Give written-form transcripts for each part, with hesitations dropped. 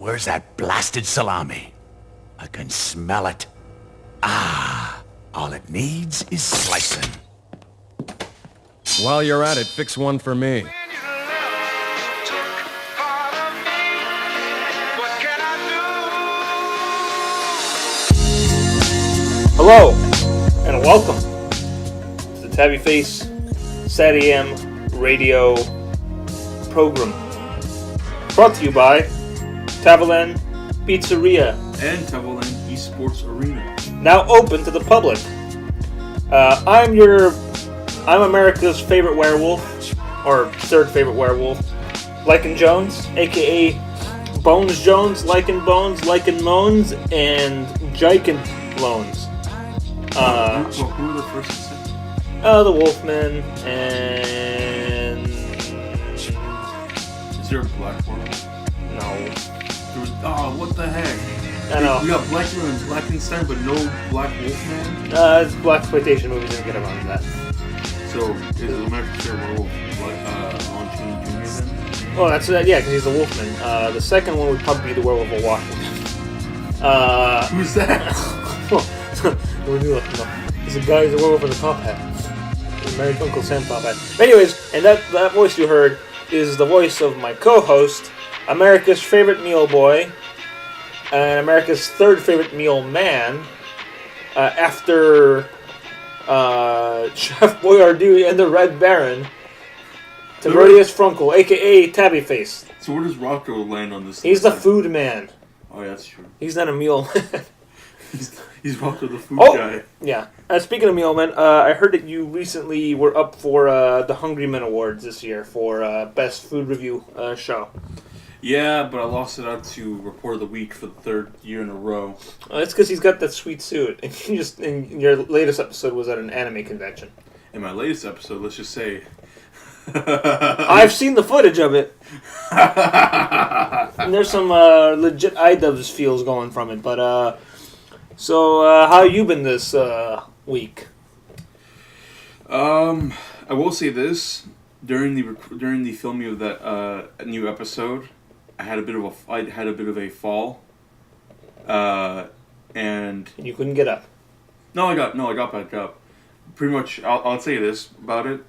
Where's that blasted salami? I can smell it. Ah, all it needs is slicing. While you're at it, fix one for me. Hello, and welcome to the TaviRadio Radio program. Brought to you by TaviRadio Pizzeria and TaviRadio Esports Arena. Now open to the public. I'm America's favorite werewolf, or third favorite werewolf, Lycan Jones, aka Bones Jones, Lycan Bones, Lycan Moans, and Jiken Loans. Who are the first and second? The Wolfman, and... Is there a black one? No. What the heck? I know. We got Blackman and Blackenstein, but no Black Wolfman? It's blaxploitation movies didn't get around to that. So, is the American Fair Werewolf on King Jr. then? Oh, that's yeah, because he's the Wolfman. The second one would probably be the Werewolf of Washington. Who's that? He's a guy who's a werewolf in a top hat. American Uncle Sam top hat. Anyways, and that voice you heard is the voice of my co-host, America's favorite meal boy, and America's third favorite meal man, after Chef Boyardee and the Red Baron, TaviRadio Frunkel, aka Tabby Face. So where does Rocco land on this? He's the food man. Oh, yeah, that's true. He's not a meal man. He's Rocco the food guy. Yeah. Speaking of meal men, I heard that you recently were up for the Hungry Men Awards this year for Best Food Review Show. Yeah, but I lost it out to Report of the Week for the third year in a row. It's because he's got that sweet suit. And your latest episode was at an anime convention. In my latest episode, let's just say... I've seen the footage of it. And there's some legit iDubbbz feels going from it. But, how you been this week? I will say this. During the filming of that new episode, I had a bit of a fall, and You couldn't get up. I got back up. Pretty much, I'll say this about it.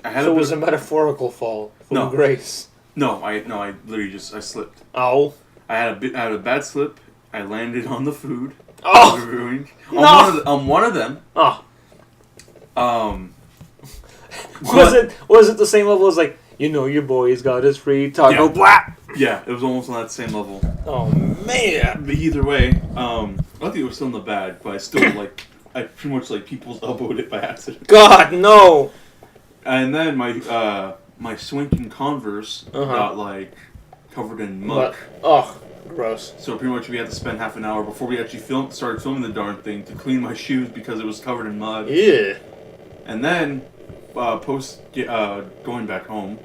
It was a metaphorical fall from grace. No, I literally I slipped. Oh. I had a bad slip. I landed on the food. Oh. On one of them. Oh. Was it the same level as your boy's got his free taco? Blah. Yeah, it was almost on that same level. Oh man! But either way, I think it was still in the bag, but I still I pretty much people's elbowed it by accident. God no! And then my swinking Converse got covered in muck. Oh, gross! So pretty much we had to spend half an hour before we actually started filming the darn thing to clean my shoes because it was covered in mud. Yeah. And then going back home,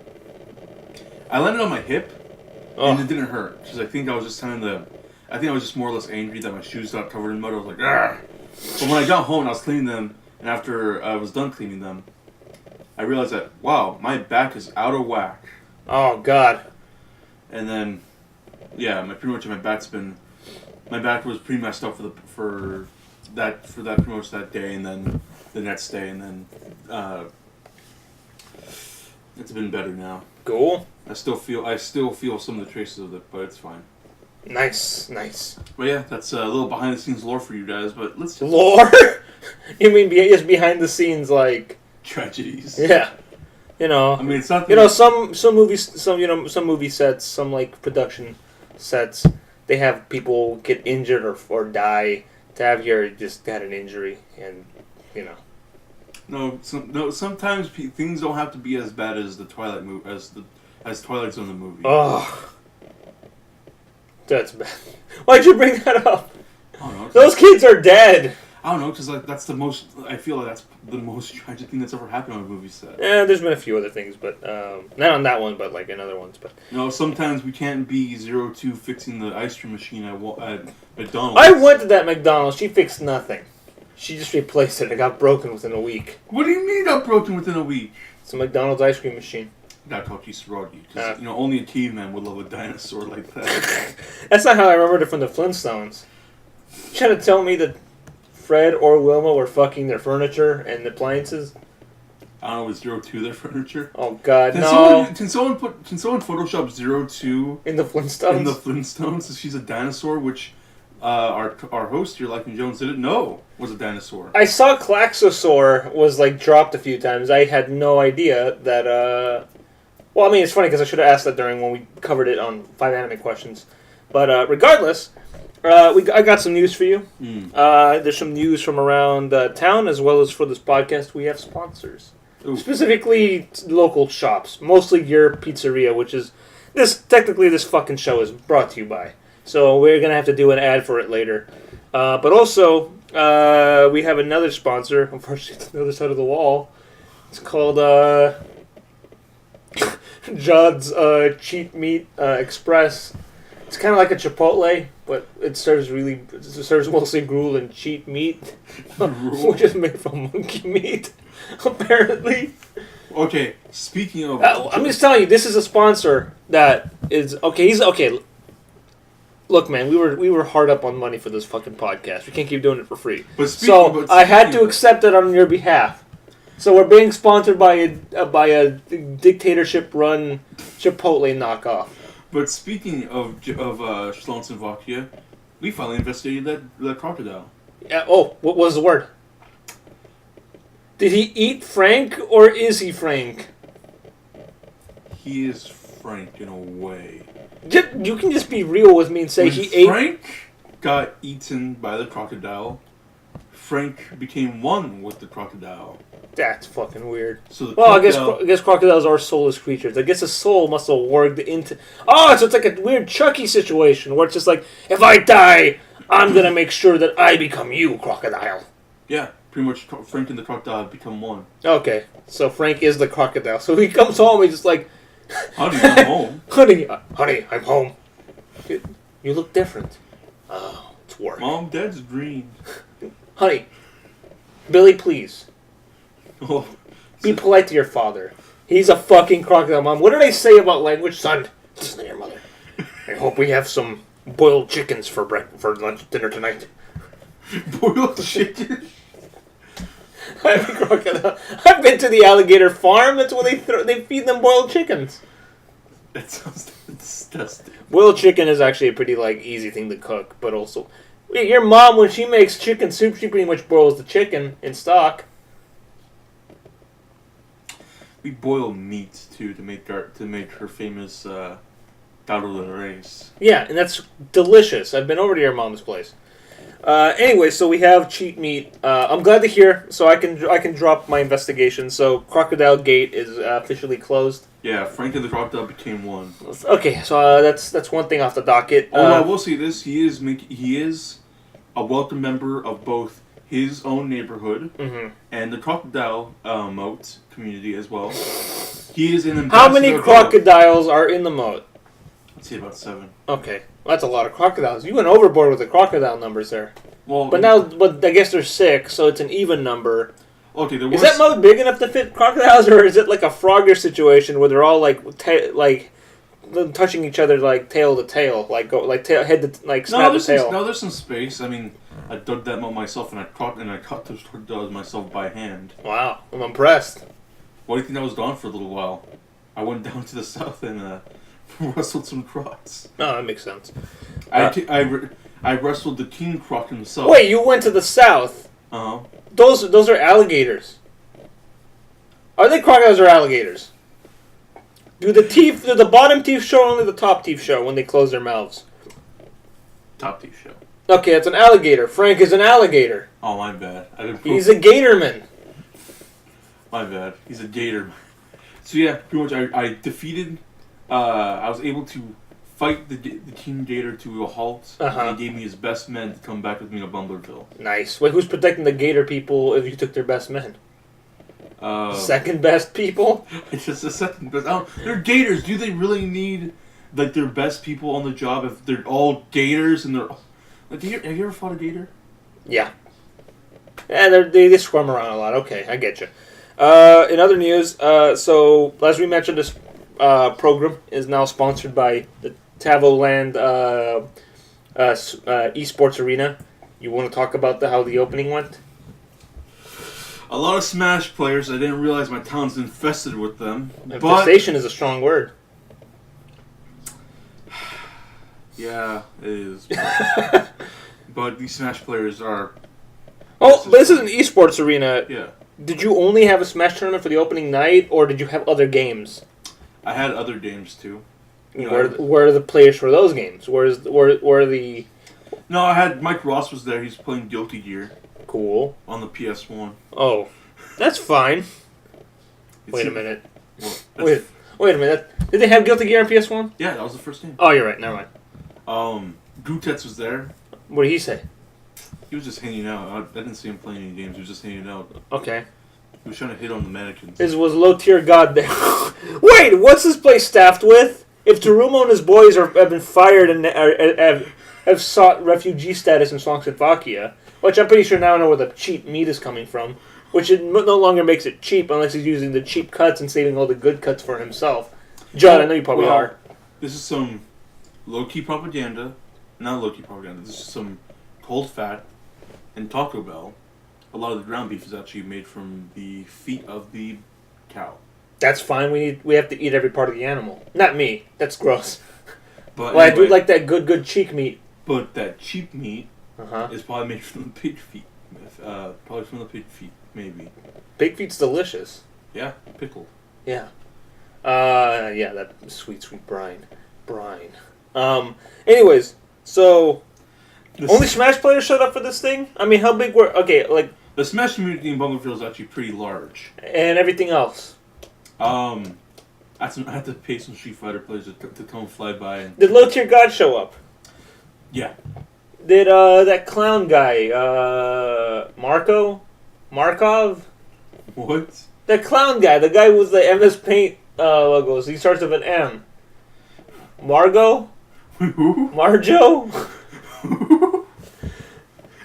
I landed on my hip, and it didn't hurt because I think I was just more or less angry that my shoes got covered in mud. I was like, "Argh!" But when I got home and I was cleaning them, and after I was done cleaning them, I realized that my back is out of whack. Oh God. And then, yeah, my back was pretty messed up for that pretty much that day, and then the next day, and then it's been better now. Cool. I still feel some of the traces of it, but it's fine. Nice. But yeah, that's a little behind the scenes lore for you guys. But let's lore. You mean just behind the scenes tragedies? Yeah. I mean, it's not. Some movies, some movie sets, some production sets, they have people get injured or die. To have here just had an injury, and Sometimes things don't have to be as bad as the Twilight movie, as Twilight Zone the movie. Oh, that's bad. Why'd you bring that up? I don't know. Those kids are dead. I don't know, because that's the most. I feel like that's the most tragic thing that's ever happened on a movie set. Yeah, there's been a few other things, but not on that one, but in other ones. But sometimes we can't be 02 fixing the ice cream machine at McDonald's. I went to that McDonald's. She fixed nothing. She just replaced it. It got broken within a week. What do you mean it got broken within a week? It's a McDonald's ice cream machine. That's called Kisaragi. Because, only a caveman would love a dinosaur like that. That's not how I remembered it from the Flintstones. You trying to tell me that Fred or Wilma were fucking their furniture and appliances? I don't know, was 02 their furniture? Oh God, Can someone Photoshop 02 in the Flintstones? In the Flintstones, she's a dinosaur, which our host here, Like Jones, didn't know was a dinosaur. I saw Klaxosaur was dropped a few times. I had no idea that. Well, I mean, it's funny because I should have asked that during when we covered it on 5 Anime Questions. But regardless, I got some news for you. There's some news from around town as well as for this podcast. We have sponsors. Ooh. Specifically local shops, mostly your pizzeria, which is technically this fucking show is brought to you by. So we're gonna have to do an ad for it later. But also we have another sponsor. Unfortunately, it's on the other side of the wall. It's called Jod's Cheap Meat Express. It's kind of like a Chipotle, but it serves mostly gruel and cheap meat, which is made from monkey meat. Apparently. Okay, speaking of... I'm just telling you, this is a sponsor that is... Okay, Look, man, we were hard up on money for this fucking podcast. We can't keep doing it for free. I had to accept it on your behalf. So we're being sponsored by a dictatorship-run Chipotle knockoff. But speaking of Czechoslovakia, we finally investigated that crocodile. Yeah, what was the word? Did he eat Frank, or is he Frank? He is Frank in a way. You can just be real with me and say he ate... Frank got eaten by the crocodile, Frank became one with the crocodile. That's fucking weird. So I guess crocodiles are soulless creatures. I guess a soul must have worked into... Oh, so it's like a weird Chucky situation, where it's just like, if I die, I'm gonna make sure that I become you, crocodile. Yeah. Pretty much, Frank and the crocodile have become one. Okay, so Frank is the crocodile. So he comes home, he's just like... Honey, I'm home. Honey, I'm home. You look different. Oh, it's work. Mom, Dad's green. Honey, Billy, please. Oh, be polite to your father. He's a fucking crocodile, Mom. What did I say about language? Son, listen to your mother. I hope we have some boiled chickens for dinner tonight. Boiled chicken? I've been to the alligator farm. That's where they feed them boiled chickens. That sounds disgusting. Boiled chicken is actually a pretty easy thing to cook, but also your mom, when she makes chicken soup, she pretty much boils the chicken in stock. We boil meat too to make her famous caldo de res. Yeah, and that's delicious. I've been over to your mom's place. Anyway, so we have cheap meat. I'm glad to hear. So I can drop my investigation. So Crocodile Gate is officially closed. Yeah, Frank and the crocodile became one. Okay, so that's one thing off the docket. I will say this: he is a welcome member of both his own neighborhood and the crocodile moat community as well. He is an ambassador. How many crocodiles are in the moat? I'd say about 7. Okay. Well, that's a lot of crocodiles. You went overboard with the crocodile numbers there. Well, but I guess there's 6, so it's an even number. Okay, is that moat big enough to fit crocodiles, or is it like a Frogger situation where they're all touching each other tail to tail, head to snap the tail? No, there's some space. I mean, I dug that moat myself, and I caught those crocodiles myself by hand. Wow, I'm impressed. Why do you think I was gone for a little while? I went down to the south and wrestled some crocs. Oh, that makes sense. I wrestled the king croc himself. Wait, you went to the south? Uh-huh. Those are alligators. Are they crocodiles or alligators? Do the bottom teeth show or only the top teeth show when they close their mouths? Top teeth show. Okay, it's an alligator. Frank is an alligator. Oh, my bad. He's a gatorman. My bad. He's a gator. So yeah, pretty much I defeated... I was able to fight the King Gator to a halt, and he gave me his best men to come back with me to Bumblerville. Nice. Wait, who's protecting the Gator people if you took their best men? Second best people? It's just the second best. They're Gators. Do they really need their best people on the job if they're all Gators and they're... have you ever fought a Gator? Yeah. Yeah, they squirm around a lot. Okay, I get you. In other news, so as we mentioned program is now sponsored by the TaviRadio Esports Arena. You want to talk about how the opening went? A lot of Smash players. I didn't realize my town's infested with them. Infestation is a strong word. Yeah, it is. But these Smash players are... Oh, but this is an esports arena. Yeah. Did you only have a Smash tournament for the opening night, or did you have other games? I had other games, too. Where are the players for those games? Where are the... No, I had... Mike Ross was there. He's playing Guilty Gear. Cool. On the PS1. Oh, that's fine. Wait a minute. Wait a minute. Did they have Guilty Gear on PS1? Yeah, that was the first game. Oh, you're right. Never mind. Gootets was there. What did he say? He was just hanging out. I didn't see him playing any games. He was just hanging out. Okay. He was trying to hit on the mannequins. His was low tier god there. Wait, what's this place staffed with? If Terumo and his boys have been fired and have sought refugee status in Slovakia, which I'm pretty sure now I know where the cheap meat is coming from, which it no longer makes it cheap unless he's using the cheap cuts and saving all the good cuts for himself. Judd, I know you probably are. This is some low-key propaganda. Not low-key propaganda. This is some cold fat and Taco Bell. A lot of the ground beef is actually made from the feet of the cow. That's fine. We have to eat every part of the animal. Not me. That's gross. But well, anyway, I do like that good cheek meat. But that cheap meat is probably made from the pig feet. Probably from the pig feet, maybe. Pig feet's delicious. Yeah, pickled. Yeah. Yeah, that sweet brine. Anyways, so only Smash players showed up for this thing? I mean, how big were... Okay, like... The Smash community in Bunkerfield is actually pretty large. And everything else? I had to pay some Street Fighter players to come fly by. And... Did Low Tier God show up? Yeah. Did that clown guy, Markov? What? That clown guy, the guy with the MS Paint logos. He starts with an M. Margot? Who? Marjo?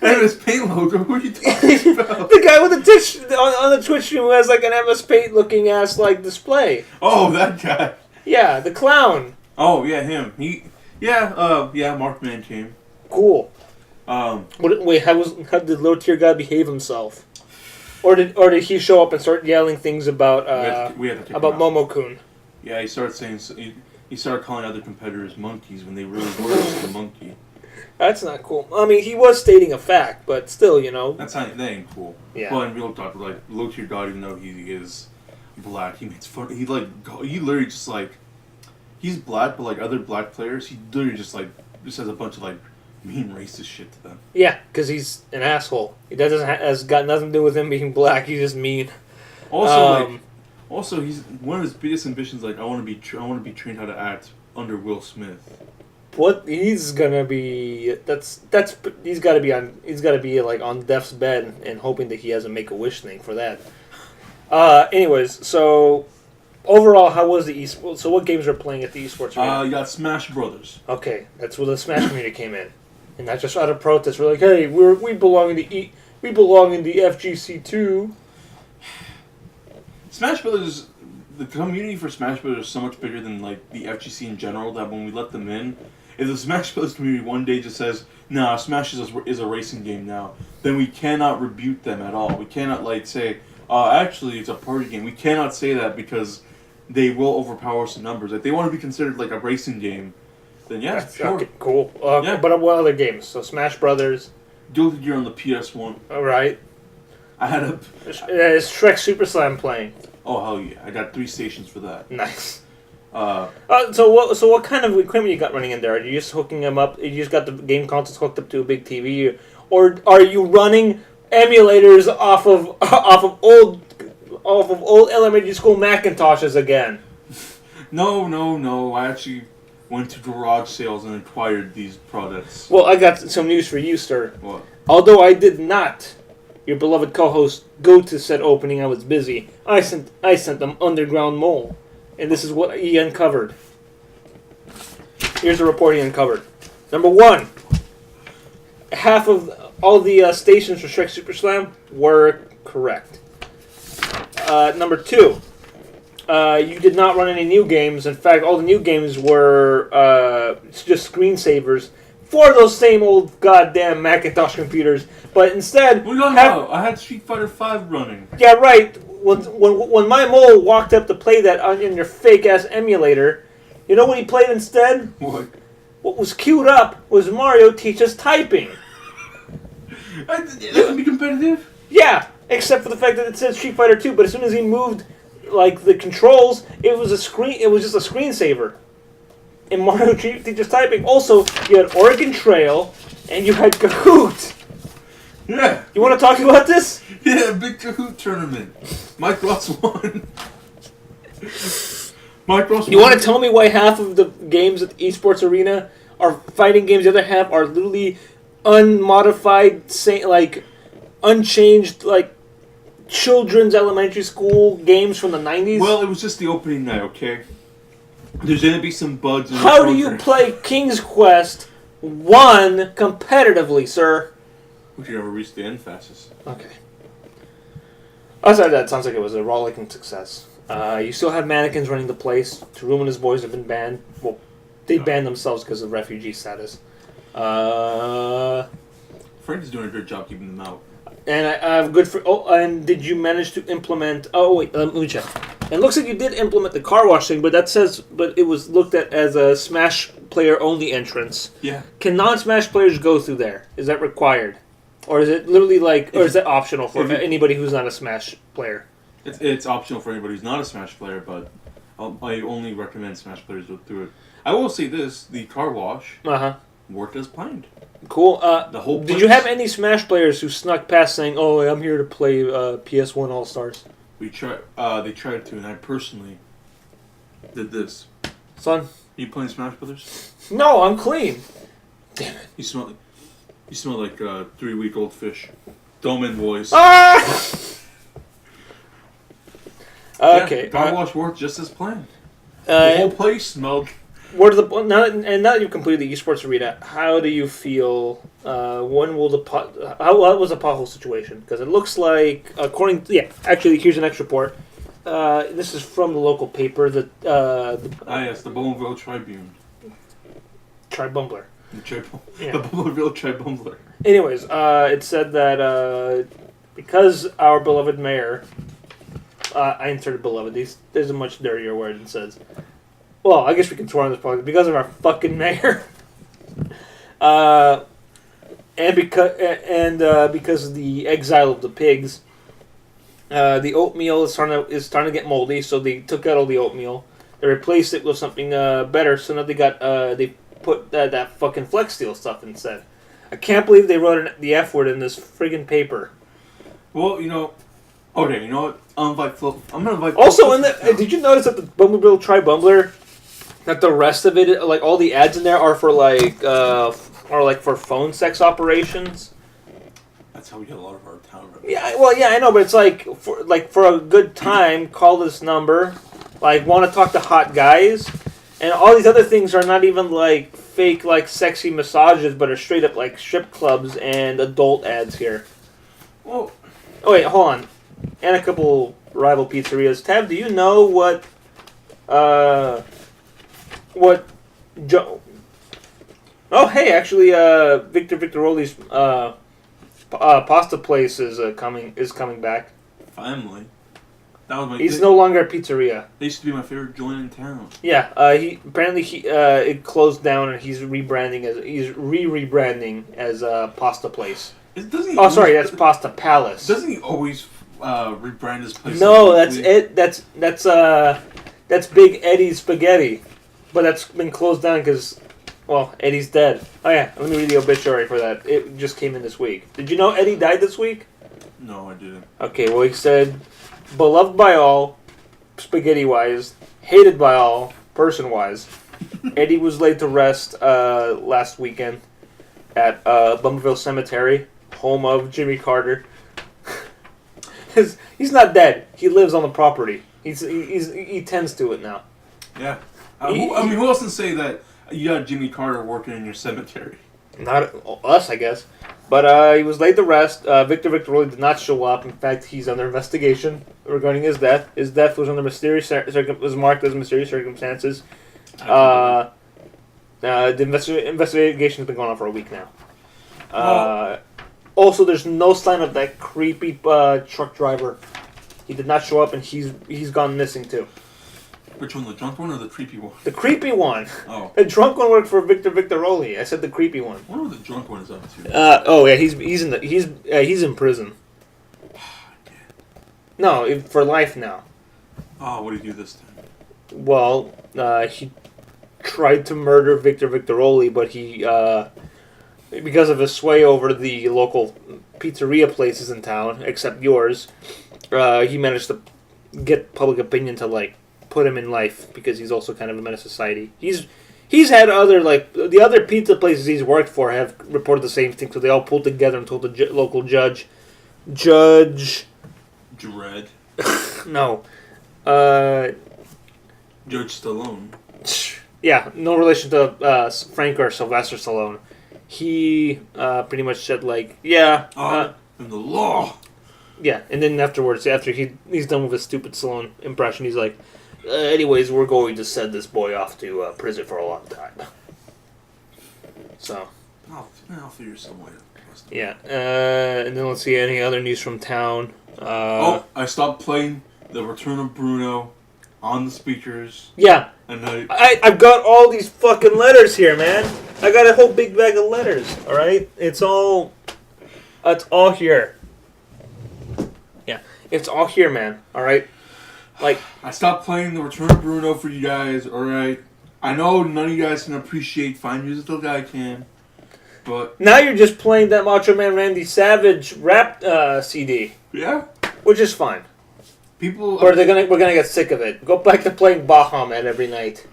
MS Paint logo? Who are you talking about? The guy with the Twitch on the Twitch stream who has like an MS Paint looking ass like display. Oh, that guy. Yeah, the clown. Oh yeah, him. Markman came. Cool. How did Low Tier God behave himself? Or did he show up and start yelling things about Momo-kun? Yeah, he started saying he started calling other competitors monkeys when they really were just a monkey. That's not cool. I mean, he was stating a fact, but still, you know. That ain't cool. Yeah. But in real talk, like Low Tier God, even though he is black, he makes fun. He literally just like he's black, but like other black players, he literally just has a bunch of like mean racist shit to them. Yeah, because he's an asshole. That has got nothing to do with him being black. He's just mean. Also, he's one of his biggest ambitions. Like, I want to be trained how to act under Will Smith. What he's gonna be? He's got to be like on death's bed and hoping that he has a Make-A-Wish thing for that. Anyways, so overall, how was the esports? So, what games are playing at the esports arena? You got Smash Brothers. Okay, that's where the Smash community came in, and not just out of protest. We're like, hey, we belong in the FGC too. Smash Brothers, the community for Smash Brothers is so much bigger than like the FGC in general that when we let them in, if the Smash Brothers community one day just says, "Nah, Smash is a racing game now," then we cannot rebuke them at all. We cannot like say, "Actually, it's a party game." We cannot say that because they will overpower us in numbers. If they want to be considered like a racing game, then yeah, sure. Okay, cool. Yeah. But what other games? So Smash Brothers. Guilty Gear on the PS1. All right. I had Is Shrek Super Slam playing? Oh hell yeah! I got 3 stations for that. Nice. So what kind of equipment you got running in there? Are you just hooking them up? You just got the game consoles hooked up to a big TV, or are you running emulators off of old elementary school Macintoshes again? No. I actually went to garage sales and acquired these products. Well, I got some news for you, sir. What? Although I did not, your beloved co-host, go to said opening, I was busy. I sent them underground mole, and this is what he uncovered. Here's the report he uncovered. Number 1, half of all the stations for Shrek Super Slam were correct. Number 2, you did not run any new games. In fact, all the new games were just screensavers for those same old goddamn Macintosh computers. But instead, I had Street Fighter V running. Yeah, right. When my mole walked up to play that on your fake ass emulator, you know what he played instead? What? What was queued up was Mario Teaches Typing. That can be competitive? Yeah, except for the fact that it said Street Fighter 2, but as soon as he moved like the controls, it was just a screensaver. In Mario Teaches Typing. Also, you had Oregon Trail and you had Kahoot. Yeah. You want to talk about this? Yeah, big Kahoot tournament. Mike Ross won. Mike Ross won. You want to tell me why half of the games at the esports arena are fighting games, the other half are literally unmodified, unchanged, children's elementary school games from the 90s? Well, it was just the opening night, okay? There's going to be some bugs in the How program. do you play King's Quest 1 competitively, sir? We should never reach the end fastest. Okay. Outside of that, it sounds like it was a rollicking success. You still have mannequins running the place. Tarum and his boys have been banned. Well, they banned themselves because of refugee status. Frank is doing a good job keeping them out. And I have good for. Oh, and did you manage to implement? Oh wait, let me check. It looks like you did implement the car wash thing, but it was looked at as a Smash player only entrance. Yeah. Can non-Smash players go through there? Is that required, or is it literally or is that optional for anybody who's not a Smash player? It's optional for anybody who's not a Smash player, but I only recommend Smash players go through it. I will say this: the car wash worked as planned. Cool. The whole did you have any Smash players who snuck past saying, "Oh, I'm here to play PS1 All Stars"? They tried to, and I personally did this. Son, you playing Smash Brothers? No, I'm clean. Damn it! You smell like 3-week-old fish. Doman voice. Ah! Okay. Car wash worked just as planned. The whole place smelled. Now that you've completed the esports arena, how do you feel? When will what was the pothole situation? Because it looks like, actually, here's an extra report. This is from the local paper. Yes, the Bowmanville Tribune. Tribumbler. The Bowmanville Tribumbler. Anyways, it said that because our beloved mayor, I inserted beloved. There's a much dirtier word it says. Well, I guess we can swear on this podcast because of our fucking mayor, and because of the exile of the pigs, the oatmeal is starting to get moldy. So they took out all the oatmeal. They replaced it with something better. So now they put that fucking Flex Steel stuff instead. I can't believe they wrote the F word in this friggin' paper. Well, okay, you know what? I'm gonna invite. Also, did you notice that the Bumblebee Tri-Bumbler? That the rest of it, like all the ads in there, are for for phone sex operations. That's how we get a lot of our town revenue. Yeah, well, yeah, I know, but it's for a good time, call this number. Want to talk to hot guys, and all these other things are not even fake sexy massages, but are straight up strip clubs and adult ads here. Well, oh wait, hold on, and a couple rival pizzerias. Tav, do you know what Joe? Oh, hey! Actually, Victor Victoroli's pasta place is coming back. Finally, that was He's no longer a pizzeria. They used to be my favorite joint in town. Yeah, it closed down and he's rebranding as Pasta Place. That's Pasta Palace. Doesn't he always rebrand his place? No, that's it. That's Big Eddie's Spaghetti. But that's been closed down because, Eddie's dead. Oh yeah, let me read the obituary for that. It just came in this week. Did you know Eddie died this week? No, I didn't. Okay, well he said, beloved by all, spaghetti-wise, hated by all, person-wise. Eddie was laid to rest last weekend at Bumbleville Cemetery, home of Jimmy Carter. He's not dead. He lives on the property. He tends to it now. Yeah. Who else can say that you got Jimmy Carter working in your cemetery? Not us, I guess. But he was laid to rest. Victor Victoroli did not show up. In fact, he's under investigation regarding his death. His death was under was marked as mysterious circumstances. The investigation has been going on for a week now. Also, there's no sign of that creepy truck driver. He did not show up, and he's gone missing too. Which one, the drunk one or the creepy one? The creepy one. Oh. The drunk one worked for Victor Victoroli. I said the creepy one. I wonder what the drunk one is up to. He's in prison. No, for life now. Oh, what did he do this time? Well, he tried to murder Victor Victoroli, but he, because of his sway over the local pizzeria places in town, except yours, he managed to get public opinion to, put him in life, because he's also kind of a menace to society. He's had other, the other pizza places he's worked for have reported the same thing, so they all pulled together and told the local judge. Dread. No. Judge Stallone. Yeah, no relation to Frank or Sylvester Stallone. He pretty much said, In the law. Yeah, and then afterwards, after he's done with his stupid Stallone impression, he's like, anyways, we're going to send this boy off to prison for a long time. So. I'll figure some way. Yeah, and then let's see any other news from town. I stopped playing The Return of Bruno on the speakers. Yeah. And I've got all these fucking letters here, man. I got a whole big bag of letters, alright? It's all here. Yeah, it's all here, man, alright? I stopped playing The Return of Bruno for you guys, alright? I know none of you guys can appreciate fine music the guy can, but... Now you're just playing that Macho Man Randy Savage rap CD. Yeah? Which is fine. People... Or we're gonna get sick of it. Go back to playing Bahamut every night.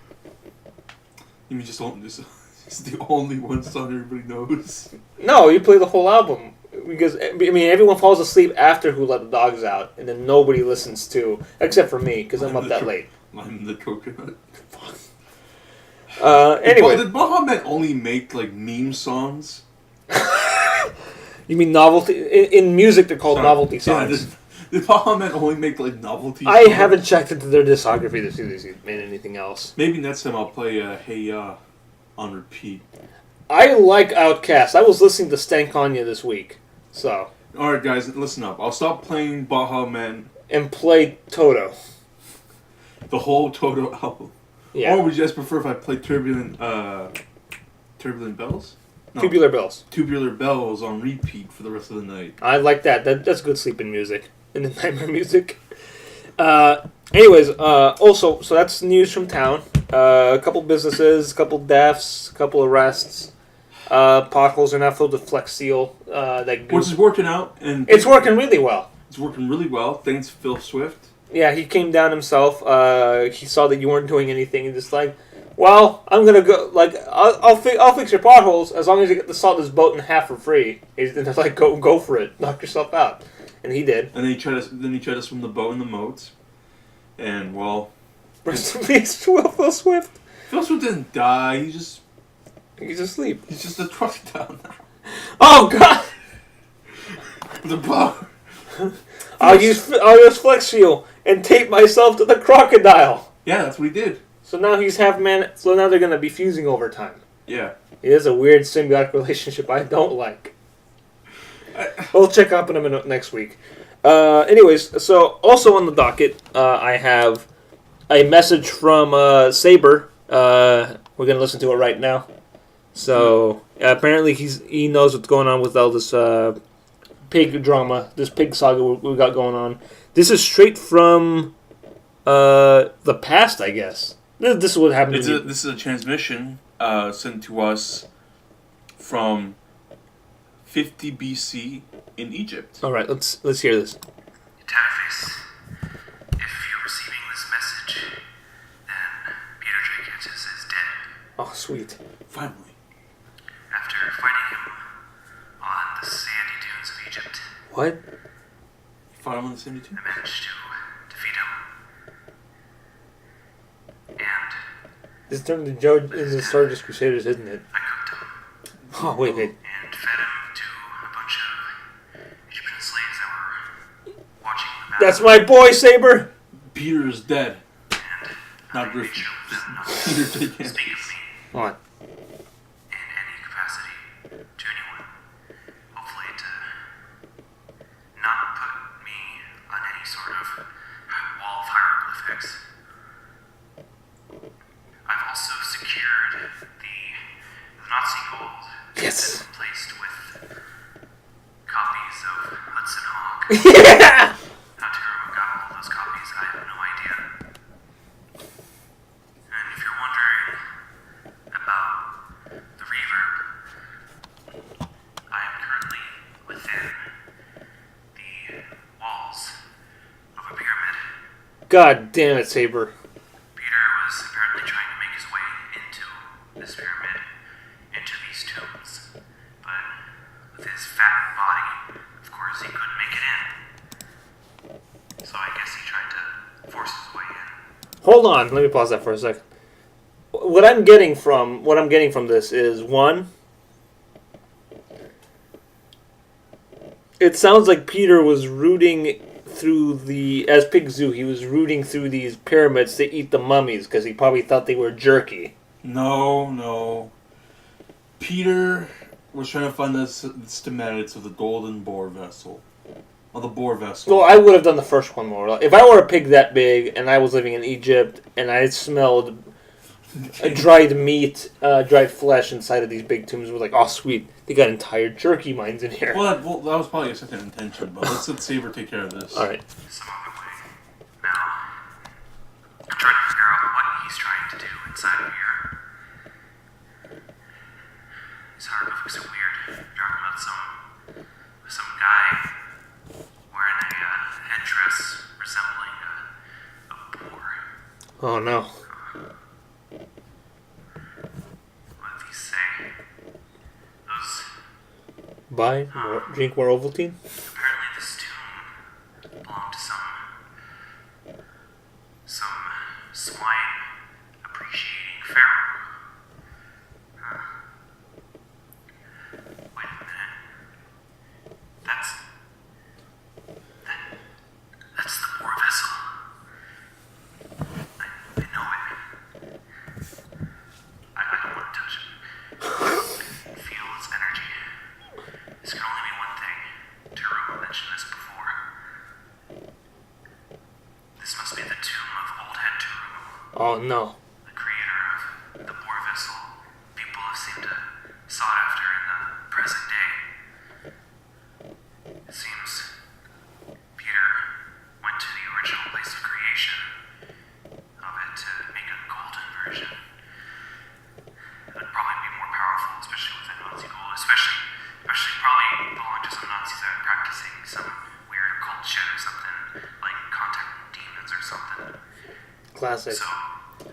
You mean it's the only one song everybody knows? No, you play the whole album. Because, everyone falls asleep after Who Let the Dogs Out, and then nobody listens to, except for me, because I'm up that late. I'm the coconut. Anyway. Did Bahamut only make, meme songs? You mean novelty? In music, they're called novelty songs. Did Bahamut only make, novelty songs? I songs? haven't checked into their discography to see if they made anything else. Maybe next time I'll play Hey Ya on repeat. I like Outkast. I was listening to Stankonia this week, so... Alright, guys, listen up. I'll stop playing Bahamut. And play Toto. The whole Toto album. Yeah. Or would you guys prefer if I played Turbulent Bells? No. Tubular Bells. Tubular Bells on repeat for the rest of the night. I like that. That's good sleeping music. And the nightmare music. Anyways, also, so that's news from town. A couple businesses, a couple deaths, a couple arrests. Potholes are now filled with Flex Seal. Which is working out. And it's working really well. It's working really well. Thanks, Phil Swift. Yeah, he came down himself. He saw that you weren't doing anything. He's just like, well, I'm gonna go. I'll fix your potholes as long as you get the salt in this boat in half for free. He's like, go for it, knock yourself out, and he did. And then he tried to swim the boat in the moat, and rest in peace, Phil Swift. Phil Swift didn't die. He's asleep. He's just a truck down now. Oh God! The boat. I'll use Flex Seal and tape myself to the crocodile. Yeah, that's what he did. So now he's half man. So now they're gonna be fusing over time. Yeah. It is a weird symbiotic relationship I don't like. We'll check up on him next week. Anyways, so also on the docket, I have a message from Saber. We're gonna listen to it right now. So apparently he knows what's going on with all this pig drama, this pig saga we got going on. This is straight from the past, I guess. This is what happened. This is a transmission sent to us from 50 BC in Egypt. All right, let's hear this. Tatterface, if you're receiving this message, then Peter Jenkins is dead. Oh, sweet. Finally. After finding him on the sandy dunes of Egypt. What? You fought him on the sandy dunes? I managed to defeat him. And This turned to Joe is the Stardust Crusaders, isn't it? I cooked him Oh, wait. and fed him to That's my boy, Saber. Peter is dead. and Not Griffin. show them not to Peter J. speak of me What? in any capacity to anyone. Hopefully to not put me on any sort of wall of hieroglyphics. I've also secured the Nazi gold Yes. that's placed with copies of Hudson Hawk. Yeah. How Terumo got all those copies, I have no idea. And if you're wondering about the reverb, I am currently within the walls of a pyramid. God damn it, Saber. Peter was apparently trying to make his way into this pyramid, into these tombs, but with his fat body, of course, he couldn't make it in. So I guess he tried to force his way in. Hold on, let me pause that for a second. What I'm getting from this is one. It sounds like Peter was rooting through as Pig Zoo. He was rooting through these pyramids to eat the mummies because he probably thought they were jerky. No. Peter was trying to find the schematics of the golden boar vessel. Of the boar vessel. Well, I would have done the first one more. If I were a pig that big and I was living in Egypt and I smelled dried meat, dried flesh inside of these big tombs, I was like, oh sweet, they got entire jerky mines in here. Well, that was probably a second intention, but let's let Saber take care of this. All right. Some other way. Now, I'm trying to figure out what he's trying to do inside of here. His hieroglyphics are weird. You're talking about some guy wearing a headdress resembling a boar. Oh no. What did he say? Those Buy more, drink more Ovaltine. apparently this tomb belonged to some swine appreciating pharaoh. Huh. Wait a minute. That's the boar vessel. I know it. I don't want to touch it. Feel its energy. This can only mean one thing. Terumo mentioned this before. This must be the tomb of Old Head Terumo, Oh no. the creator of the boar vessel people have seemed to sought after in the present day. It seems Peter went to the original place of creation of it to make a golden version. It would probably be more powerful, especially with the Nazi gold, especially probably belong to some Nazis that are practicing some weird occult shit or something, like contacting demons or something. Classic. So,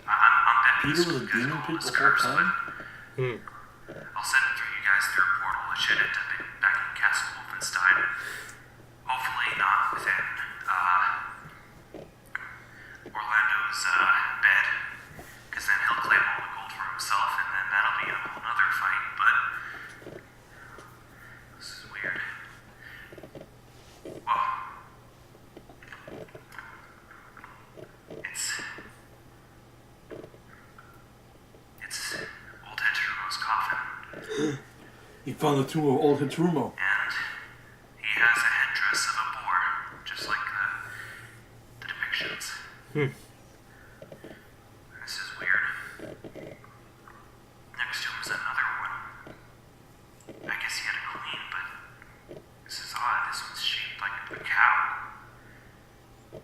I'm betting Peter this was a guy's demon gold pig is the whole cursed, time? Hmm. but I'll send it through you guys through a portal. It should end up back in Castle Wolfenstein. Hopefully not within Orlando's bed, because then he'll claim all the gold for himself, and then that'll be a whole nother fight. But this is weird. Whoa. It's Old Head Terumo's coffin. He found the tomb of Old Head Terumo. And he has a headdress of a boar, just like the depictions. This is weird. Next to him is another one. I guess he had a queen, but this is odd. This one's shaped like a cow. I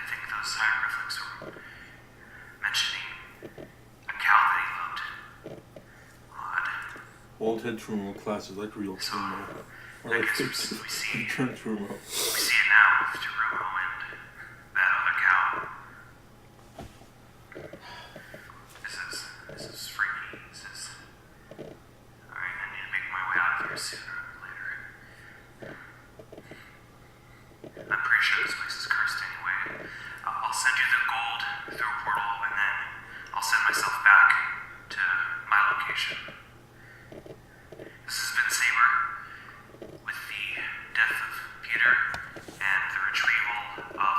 think those hieroglyphics were mentioning a cow that he loved. Odd. Old Head Terumo classes like real Terumo. Or like guess we see- return Terumo. We see it now with Terumo and that other cow. This is freaky. Alright, I need to make my way out of here sooner or later. I'm pretty sure this place is cursed anyway. I'll send you the gold through a portal, and then I'll send myself back to my location. This has been Saber with the death of Peter and the retrieval of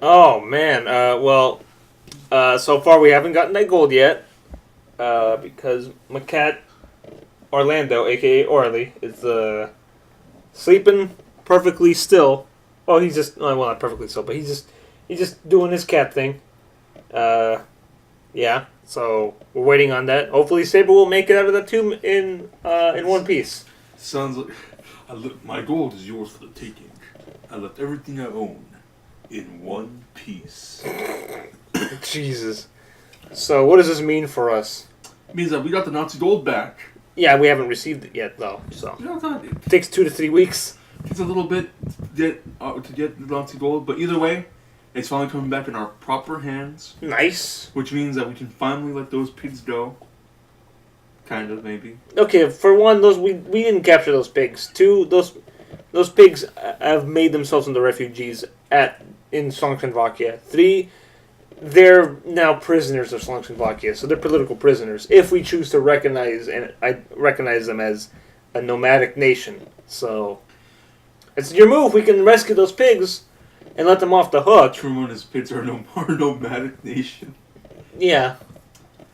Oh, man. So far we haven't gotten that gold yet. Because my cat, Orlando, a.k.a. Orly, is sleeping perfectly still. Oh, he's just... Well, not perfectly still, but he's just doing his cat thing. Yeah, so we're waiting on that. Hopefully Saber will make it out of the tomb in one piece. Sounds like my gold is yours for the taking. I left everything I own in one piece. Jesus. So what does this mean for us? It means that we got the Nazi gold back. Yeah, we haven't received it yet, though. So You know what? it takes 2 to 3 weeks. It's a little bit to get the Nazi gold, but either way, it's finally coming back in our proper hands. Nice. Which means that we can finally let those pigs go. Kind of, maybe. Okay, for one, we didn't capture those pigs. 2, those pigs have made themselves into refugees in Czechoslovakia. 3, they're now prisoners of Czechoslovakia, so they're political prisoners. If we choose to recognize them as a nomadic nation, so it's your move. We can rescue those pigs and let them off the hook. Truman and his pigs are no more nomadic nation. Yeah.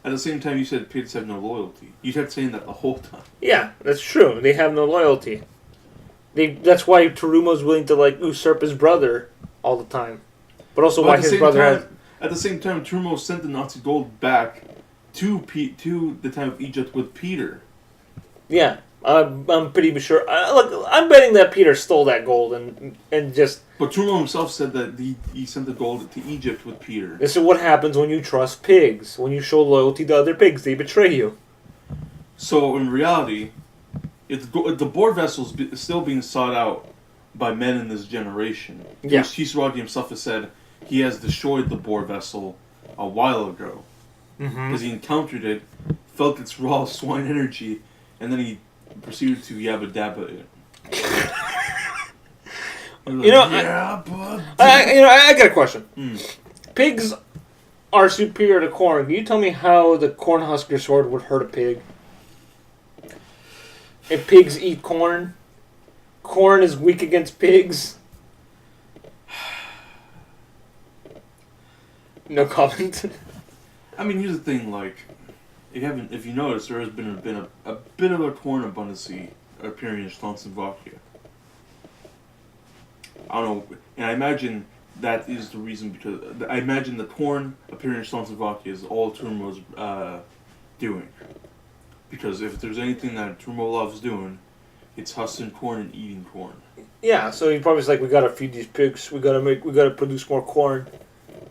At the same time, you said pigs have no loyalty. You kept saying that the whole time. Yeah, that's true. They have no loyalty. That's why Tarumo's willing to usurp his brother all the time, but also why his brother has. At the same time, Trumo sent the Nazi gold back to the time of Egypt with Peter. Yeah, I'm pretty sure. Look, I'm betting that Peter stole that gold and just. But Trumo himself said that he sent the gold to Egypt with Peter. This is what happens when you trust pigs. When you show loyalty to other pigs, they betray you. So in reality, if the board vessel is still being sought out by men in this generation. Yeah. Kisaragi himself has said he has destroyed the boar vessel a while ago. Because he encountered it, felt its raw swine energy, and then he proceeded to yabba dabba it. I got a question. Pigs are superior to corn. Can you tell me how the Cornhusker sword would hurt a pig? If pigs eat corn, corn is weak against pigs. No comment. I mean, here's the thing, if you notice, there has been a bit of a corn abundance appearing in Czechoslovakia. I don't know, and I imagine that is the reason, because I imagine the corn appearing in Czechoslovakia is all Turmo's doing. Because if there's anything that Turmo loves doing, it's hustling corn and eating corn. Yeah, so he probably was like, we gotta feed these pigs, we gotta produce more corn.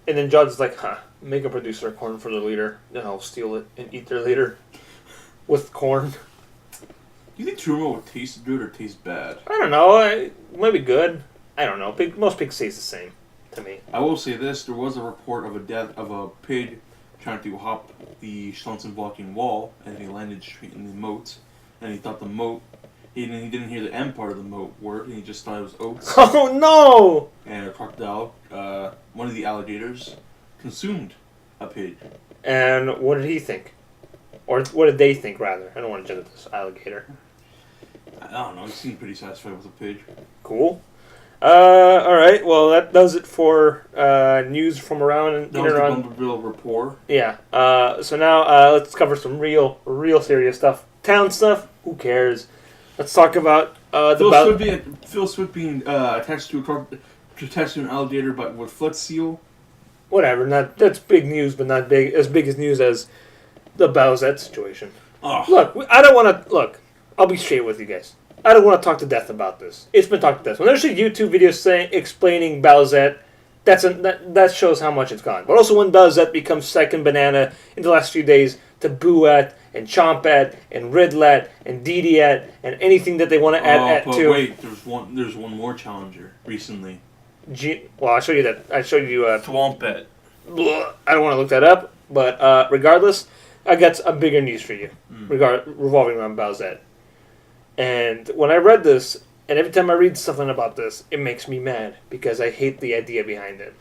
And then John's like, make a producer of corn for the leader, then I'll steal it and eat their leader with corn. Do you think Turmo would taste good or taste bad? I don't know, it might be good. I don't know, most pigs taste the same to me. I will say this, there was a report of a death of a pig trying to hop the Schleswig wall, and he landed straight in the moat, and he thought the moat, he didn't hear the end part of the moat word, and he just thought it was oats. Oh no! And a crocodile, one of the alligators, consumed a pig. And what did he think? Or what did they think, rather? I don't want to judge this alligator. I don't know, he seemed pretty satisfied with the pig. Cool. Alright, well that does it for news from around and that was the Bumblebee report. Yeah. So now let's cover some real serious stuff. Town stuff, who cares? Let's talk about Phil Swift being attached to an alligator with foot seal. Whatever, that's big news, but not big as news as the Bowsette situation. Oh. Look, I'll be straight with you guys. I don't want to talk to death about this. It's been talked to death. When there's a YouTube video explaining Bowsette, that shows how much it's gone. But also when Bowsette becomes second banana in the last few days to boo at and chomp at and riddle at and DD at and anything that they want to add to. Wait, there's one more challenger recently. I'll show you that. I showed you. Thwompet. I don't want to look that up, but regardless, I got a bigger news for you, revolving around Bowsette. And when I read this, and every time I read something about this, it makes me mad because I hate the idea behind it.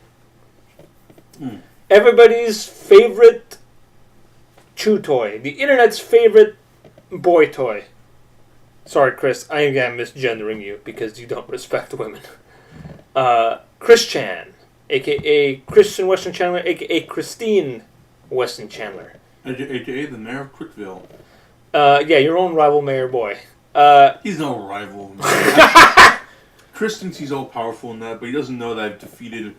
Everybody's favorite chew toy, the internet's favorite boy toy. Sorry, Chris, I am misgendering you because you don't respect women. Chris Chan, a.k.a. Christian Weston Chandler, a.k.a. Christine Weston Chandler. A.k.a. the mayor of Quickville. Yeah, your own rival mayor boy. He's no rival. Man. Chris thinks he's all powerful in that, but he doesn't know that I've defeated,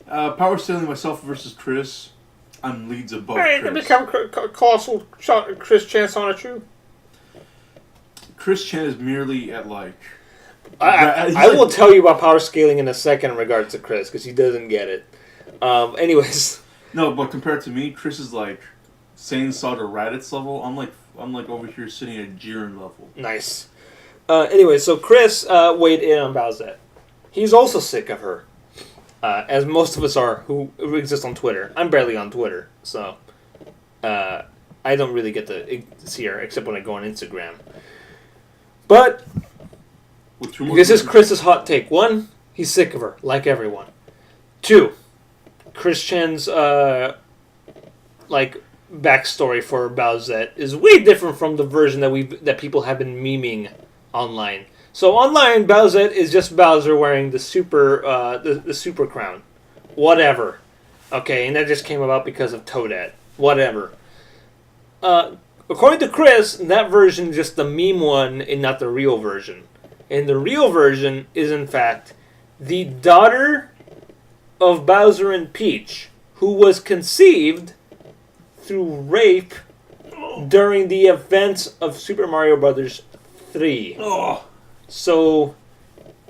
power stealing myself versus Chris. I'm leads above Hey, Chris. become colossal Chris Chan Sonichu. Chris Chan is merely at like. I will tell you about power scaling in a second in regards to Chris because he doesn't get it. Anyways. No, but compared to me, Chris is like Saiyan Saw to Raditz level. I'm like over here sitting at Jiren level. Nice. Anyway, so Chris weighed in on Bowsette. He's also sick of her, as most of us are who exist on Twitter. I'm barely on Twitter, so I don't really get to see her except when I go on Instagram. But this is Chris's hot take. 1, he's sick of her, like everyone. 2, Chris Chan's backstory for Bowsette is way different from the version that people have been memeing online. So online, Bowsette is just Bowser wearing the super the super crown, whatever. Okay, and that just came about because of Toadette, whatever. According to Chris, that version is just the meme one and not the real version. And the real version is in fact the daughter of Bowser and Peach, who was conceived through rape during the events of Super Mario Bros. 3. Oh. So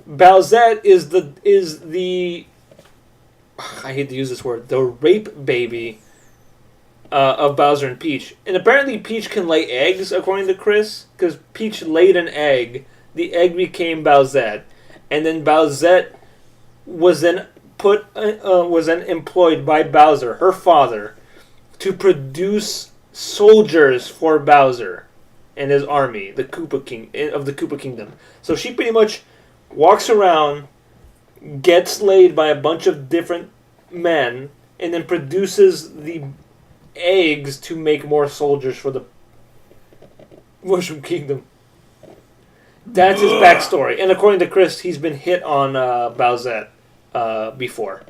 Bowsette is the I hate to use this word, the rape baby of Bowser and Peach. And apparently Peach can lay eggs, according to Chris, because Peach laid an egg. The egg became Bowsette, and then Bowsette was then employed by Bowser, her father, to produce soldiers for Bowser and his army, the Koopa King of the Koopa Kingdom. So she pretty much walks around, gets laid by a bunch of different men, and then produces the eggs to make more soldiers for the Mushroom Kingdom. That's his backstory. And according to Chris, he's been hit on Bowsette before.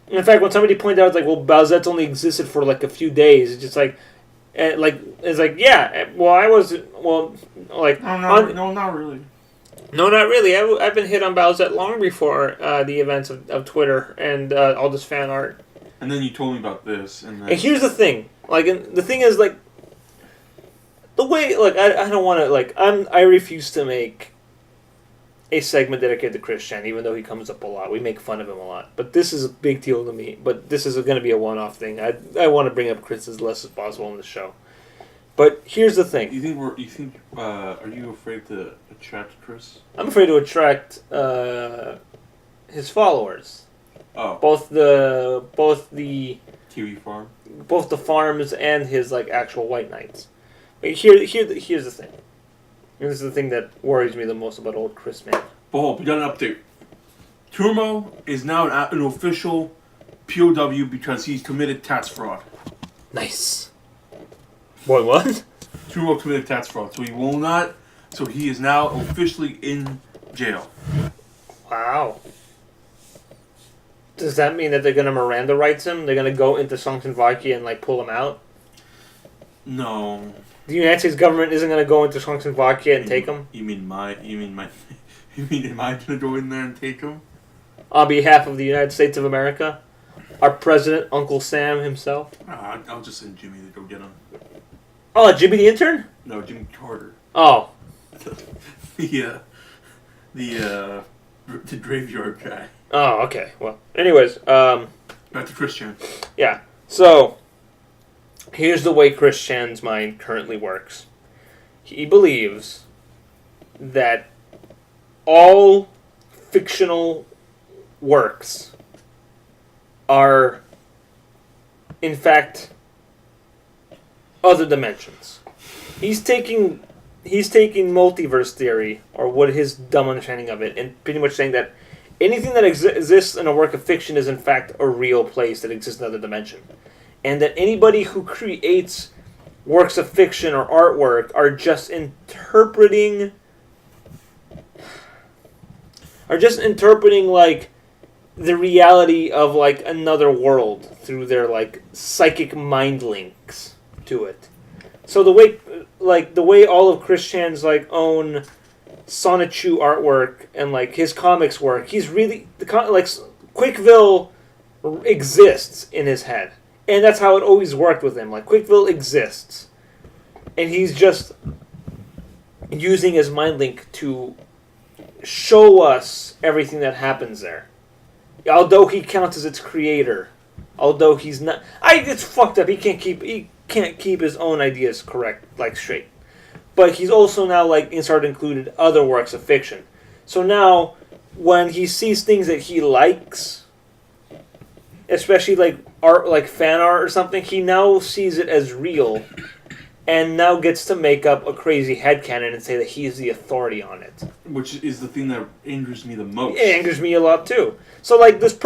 In fact, when somebody pointed out, Bowsette's only existed for like a few days, it's just yeah. Well, I was No, not really. No, not really. I've been hit on Bowsette long before the events of Twitter and all this fan art. And then you told me about this, and here's the thing. The thing is, the way, I don't want to, I refuse to make a segment dedicated to Chris Chan, even though he comes up a lot. We make fun of him a lot. But this is a big deal to me. But this is going to be a one-off thing. I want to bring up Chris as less as possible on the show. But here's the thing. Are you afraid to attract Chris? I'm afraid to attract his followers. Oh. Both the Kiwi Farm? Both the farms and his, actual White Knights. But here's the thing. And this is the thing that worries me the most about old Chris, man. Bob, we got an update. Turmo is now an official POW because he's committed tax fraud. Nice. Boy, what? Turmo committed tax fraud, so he is now officially in jail. Wow. Does that mean that they're gonna Miranda rights him? They're gonna go into Czechoslovakia and pull him out? No. The United States government isn't gonna go into Czechoslovakia and take him? You mean am I gonna go in there and take him? On behalf of the United States of America? Our president, Uncle Sam himself? I'll just send Jimmy to go get him. Oh, Jimmy the intern? No, Jimmy Carter. Oh. the graveyard guy. Oh, okay. Well, anyways, back to Chris Chan. Yeah. So, here's the way Chris Chan's mind currently works. He believes that all fictional works are, in fact, other dimensions. He's taking multiverse theory, or what his dumb understanding of it, and pretty much saying that anything that exists in a work of fiction is in fact a real place that exists in another dimension. And that anybody who creates works of fiction or artwork are just interpreting the reality of like another world through their like psychic mind links to it. So the way all of Chris Chan's like own Sonichu artwork and like his comics work, he's really Quickville exists in his head, and that's how it always worked with him. Like Quickville exists, and he's just using his mind link to show us everything that happens there. Although he counts as its creator, although he's not, it's fucked up. He can't keep his own ideas correct, like straight. But he's also now like started included other works of fiction. So now, when he sees things that he likes, especially like art, like fan art or something, he now sees it as real, and now gets to make up a crazy headcanon and say that he's the authority on it. Which is the thing that angers me the most. It angers me a lot too. So like this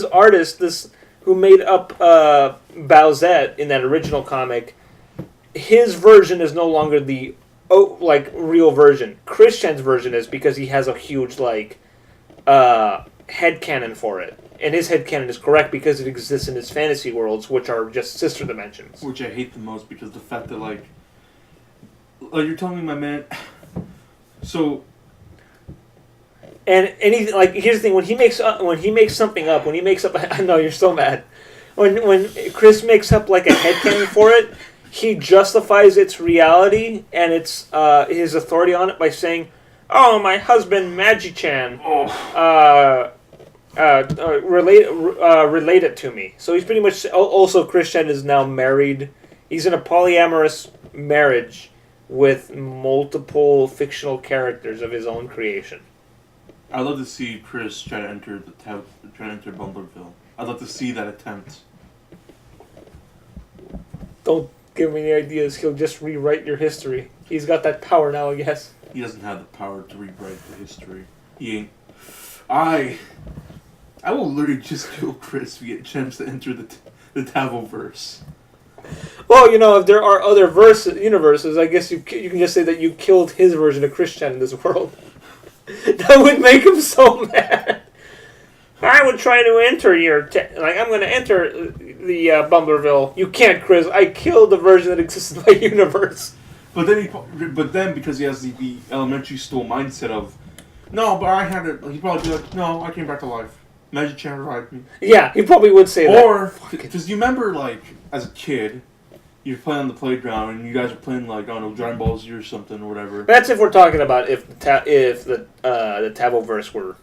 artist, who made up Bowsette in that original comic, his version is no longer the real version. Christian's version is, because he has a huge headcanon for it. And his headcanon is correct because it exists in his fantasy worlds, which are just sister dimensions. Which I hate the most, because the fact that like you're telling me, my man. So. And anything like, here's the thing: when he makes something up, I know you're so mad. When Chris makes up like a headcanon for it, he justifies its reality and its his authority on it by saying, "Oh, my husband Magi-chan, relate it to me." So he's pretty much also, Christian is now married. He's in a polyamorous marriage with multiple fictional characters of his own creation. I'd love to see Chris try to enter Bumblerville. I'd love to see that attempt. Don't give me any ideas. He'll just rewrite your history. He's got that power now, I guess. He doesn't have the power to rewrite the history. He ain't. I will literally just kill Chris if we get a chance to enter the TaviRadio. Well, if there are other universes, I guess you can just say that you killed his version of Christian in this world. That would make him so mad. I would try to enter I'm going to enter the Bumblerville. You can't, Chris. I killed the version that exists in my universe. But then because he has the elementary school mindset of, no, but I had it. He'd probably be like, no, I came back to life. Magi-chan revived me. Yeah, he probably would say that. Or, because you remember, as a kid, you're playing on the playground and you guys are playing, Dragon Ball Z or something or whatever. That's if we're talking about if the TaviRadio were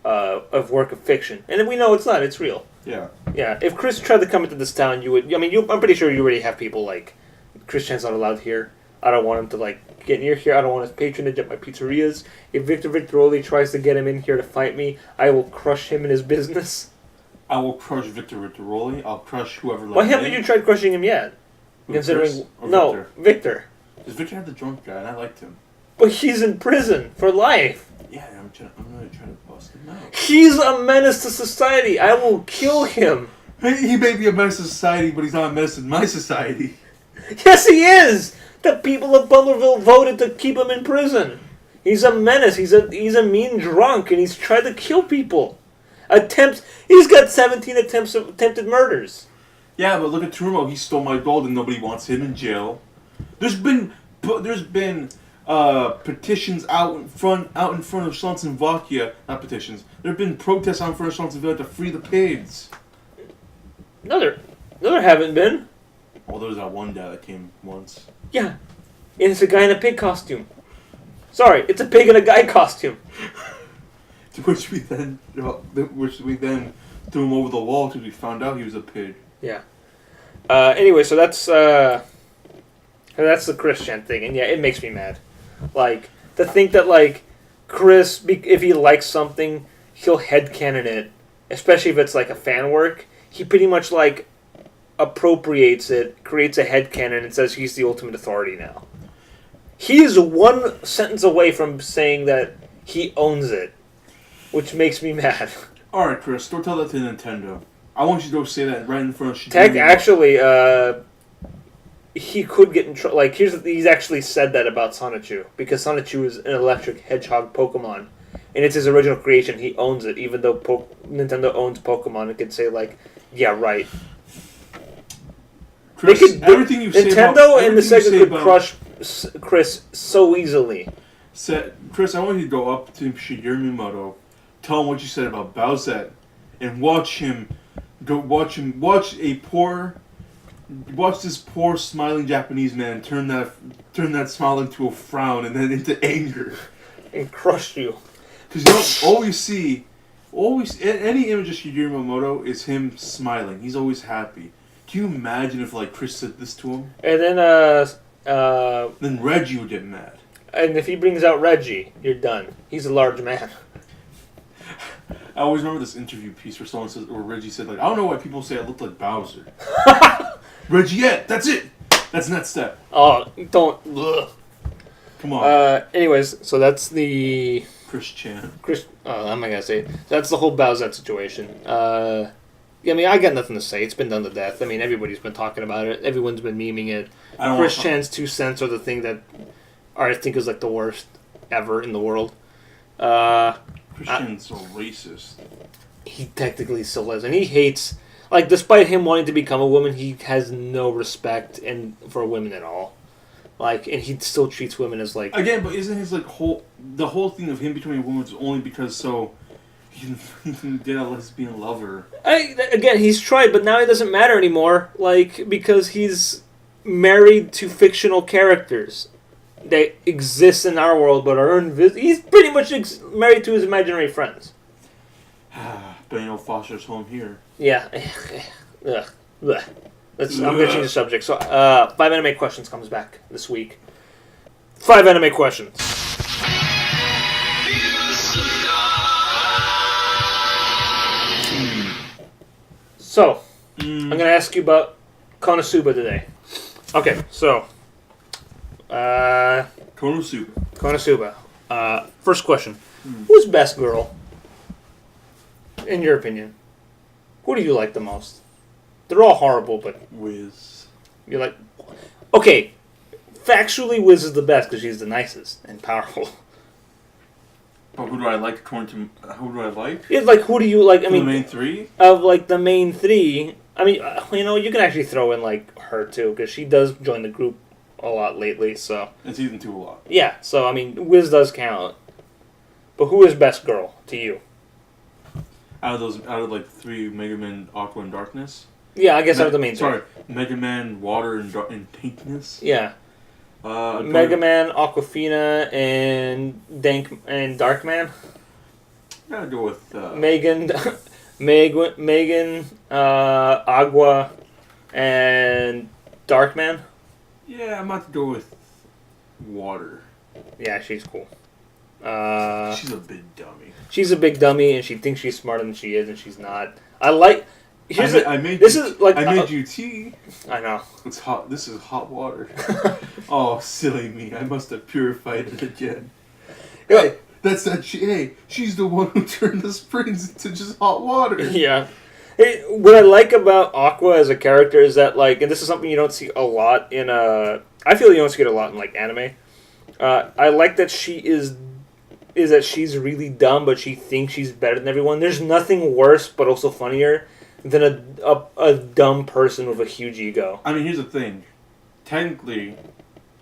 of work of fiction. And then we know it's not, it's real. Yeah. Yeah, if Chris tried to come into this town, I'm pretty sure you already have people like, Christian's not allowed here. I don't want him to, get near here. I don't want his patronage at my pizzerias. If Victor Victoroli tries to get him in here to fight me, I will crush him in his business. I will crush Victor Victoroli. I'll crush whoever Why haven't you tried crushing him yet? Considering... No, Victor. Because Victor had the drunk guy, and I liked him. But he's in prison for life. Yeah, I'm really trying to bust him out. He's a menace to society. I will kill him. He may be a menace to society, but he's not a menace to my society. Yes, he is! The people of Bumblerville voted to keep him in prison. He's a menace. He's a mean drunk, and he's tried to kill people. He's got 17 attempted murders. Yeah, but look at Turmo. He stole my gold, and nobody wants him in jail. There's been petitions out in front of Slantsenvakia. Not petitions. There have been protests out in front of Slantsenvakia to free the pigs. No, there haven't been. Well, there was that one guy that came once. Yeah, and it's a guy in a pig costume. Sorry, it's a pig in a guy costume. Which we then threw him over the wall because we found out he was a pig. Yeah. Anyway, so that's the Christian thing, and yeah, it makes me mad. To think that Chris, if he likes something, he'll headcanon it, especially if it's a fan work. He pretty much appropriates it, creates a headcanon, and says he's the ultimate authority now. He is one sentence away from saying that he owns it, which makes me mad. Alright, Chris, don't tell that to Nintendo. I want you to go say that right in front of Shigeru. Actually, he could get in trouble. He's actually said that about Sonichu, because Sonichu is an electric hedgehog Pokemon, and it's his original creation. He owns it, even though Nintendo owns Pokemon. It could say like, yeah, right. Chris, everything you say about Nintendo and the Sega could about, crush Chris so easily. Chris, I want you to go up to Shigeru Miyamoto, tell him what you said about Bowsette, and watch this poor smiling Japanese man turn that smile into a frown and then into anger, and crush you. Because all we see, any image of Shigeru Miyamoto is him smiling. He's always happy. Can you imagine if like Chris said this to him? And then then Reggie would get mad. And if he brings out Reggie, you're done. He's a large man. I always remember this interview piece where Reggie said like, I don't know why people say I look like Bowser. Reggie, yeah, that's it. That's next step. Oh, don't. Ugh. Come on. Anyways, so that's the Chris Chan. I'm not gonna say it. That's the whole Bowsette situation. I mean, I got nothing to say. It's been done to death. I mean, everybody's been talking about it. Everyone's been memeing it. Chris Chan's 2 cents are the thing that I think is like the worst ever in the world. Chris Chan's so racist. He technically still is, and he hates. Like, despite him wanting to become a woman, he has no respect for women at all. Like, and he still treats women as like. Again, but isn't his like the whole thing of him becoming a woman is only because so he can get a lesbian lover? Again, he's tried, but now it doesn't matter anymore. Like, because he's married to fictional characters that exist in our world but are invisible. He's pretty much married to his imaginary friends. But Foster's home here. Yeah. Ugh. Ugh. I'm going to change the subject. So, 5 anime questions comes back this week. 5 anime questions. So, I'm going to ask you about Konosuba today. Okay, so. Konosuba. First question. Who's best girl? In your opinion. Who do you like the most? They're all horrible, but... Wiz. You like... Okay. Factually, Wiz is the best because she's the nicest and powerful. But who do I like according to... Who do I like? Yeah, like, who do you like? I mean... The main three? Of, like, the main three... I mean, you can actually throw in, like, her, too, because she does join the group a lot lately, so... And season 2 a lot. Yeah, so, I mean, Wiz does count. But who is best girl to you? Out of like 3, Mega Man, Aqua, and Darkness? Yeah, I guess out of the main three. Sorry, Mega Man, Water, and Pinkness? Yeah. Mega Man, Aquafina, and Darkman? I gotta go with... Megan, Agua, and Darkman? Yeah, I'm about to go with Water. Yeah, she's cool. She's a big dummy. She's a big dummy, and she thinks she's smarter than she is, and she's not. I like... I made you tea. I know. It's hot. This is hot water. Oh, silly me. I must have purified it again. Hey, that's not she. Hey, she's the one who turned the springs into just hot water. Yeah. Hey, what I like about Aqua as a character is that, like, and this is something you don't see a lot in, I feel you don't see it a lot in, like, anime. I like that she's really dumb, but she thinks she's better than everyone. There's nothing worse, but also funnier, than a dumb person with a huge ego. I mean, here's the thing. Technically,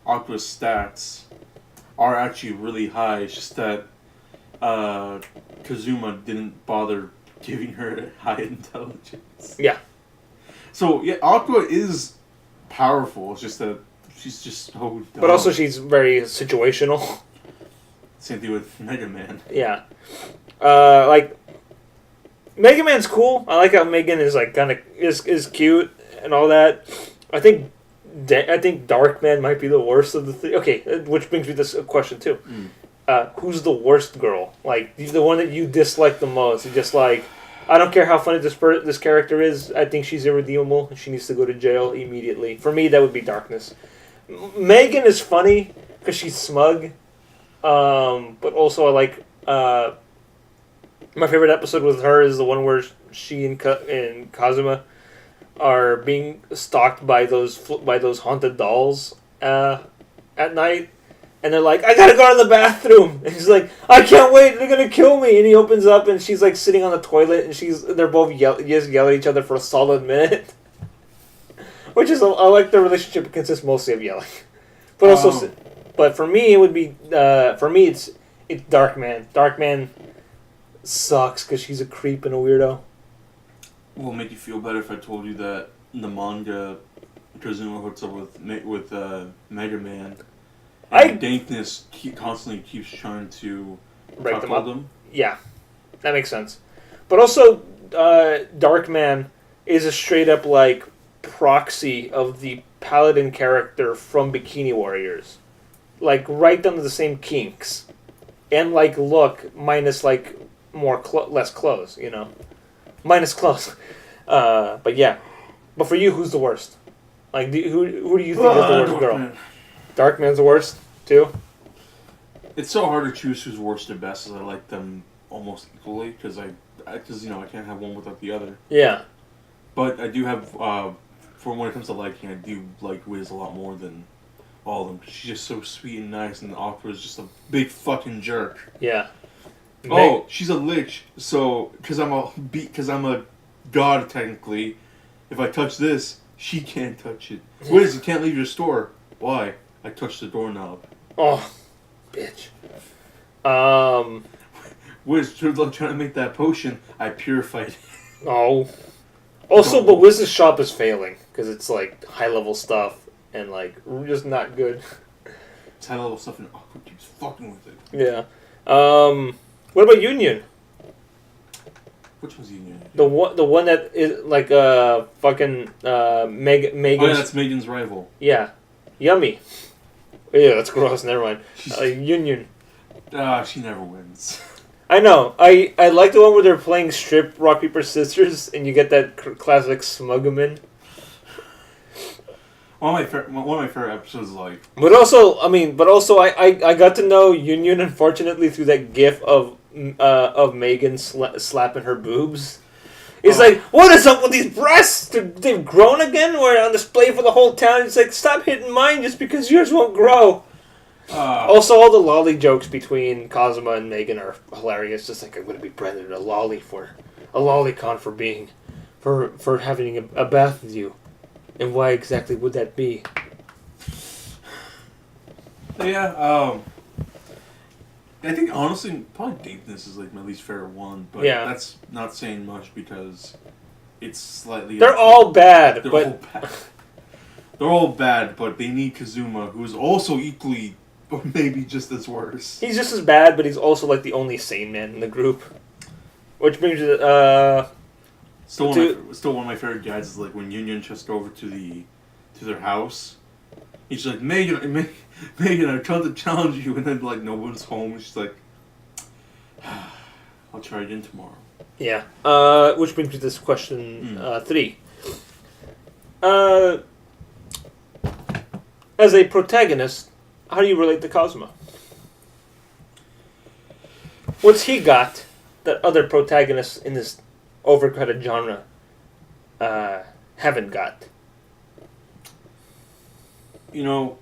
Aqua's stats are actually really high. It's just that Kazuma didn't bother giving her high intelligence. Yeah. So, yeah, Aqua is powerful. It's just that she's just so dumb. But also she's very situational. Same thing with Mega Man. Yeah. Like, Mega Man's cool. I like how Megan is like kind of is cute and all that. I think Darkman might be the worst of the three. Okay, which brings me to this question too. Who's the worst girl? Like the one that you dislike the most? You're just like, I don't care how funny this character is. I think she's irredeemable. She needs to go to jail immediately. For me, that would be Darkness. Megan is funny because she's smug, but also I like. My favorite episode with her is the one where she and Kazuma are being stalked by those haunted dolls at night, And they're like, I gotta go to the bathroom. And he's like, I can't wait, they're gonna kill me. And he opens up and she's like sitting on the toilet and they're both yell at each other for a solid minute. Which is, I like their relationship consists mostly of yelling. But also, but for me, it would be, it's Darkman. Darkman sucks because she's a creep and a weirdo. Will it make you feel better if I told you that in the manga, Kazuma hooks up with Mega Man? Dankness constantly keeps trying to break them up. Them. Yeah, that makes sense. But also, Darkman is a straight up like proxy of the paladin character from Bikini Warriors, like right down to the same kinks, and like look minus like less clothes, you know, minus clothes. But yeah, but for you, who's the worst? Like, who do you think is the worst girl? Darkman's the worst, too? It's so hard to choose who's worst or best, as I like them almost equally, because I can't have one without the other. Yeah. But I do have, for when it comes to liking, I do like Wiz a lot more than all of them. She's just so sweet and nice, and Aqua is just a big fucking jerk. Yeah. She's a lich, so, because I'm a god, technically, if I touch this, she can't touch it. Wiz, you can't leave your store. Why? I touched the doorknob. Oh, bitch. Wiz, trying to make that potion, I purified it. Oh. Also, but Wiz's shop is failing, because it's, like, high-level stuff, and, like, just not good. It's high-level stuff, and Aqua keeps fucking with it. Yeah. What about Union? Which one's Union? The one that is, like, fucking, Megan's... Oh, yeah, that's Megan's rival. Yeah. Yummy. Yeah, that's gross, never mind. Union. She never wins. I know. I like the one where they're playing strip rock paper scissors and you get that classic Smuggerman. One of my favorite episodes is like. But also I got to know Union unfortunately through that GIF of Megan slapping her boobs. It's like, what is up with these breasts? They've grown again? We're on display for the whole town. It's like, stop hitting mine just because yours won't grow. Also, all the lolly jokes between Kazuma and Megan are hilarious. Just like, I'm going to be branded a lolicon for having a bath with you. And why exactly would that be? Yeah, I think honestly, probably Daveness is like my least favorite one, but that's not saying much because it's slightly. They're all bad, They're all bad, but they need Kazuma, who's also equally, or maybe just as worse. He's just as bad, but he's also like the only sane man in the group. Which brings you to still one of my favorite guys is like when Union just go over to their house. He's like, Megan, I tried to challenge you, and then like no one's home. She's like, I'll try again tomorrow. Yeah. Which brings me to this question 3. As a protagonist, how do you relate to Kazuma? What's he got that other protagonists in this overcrowded genre haven't got? You know,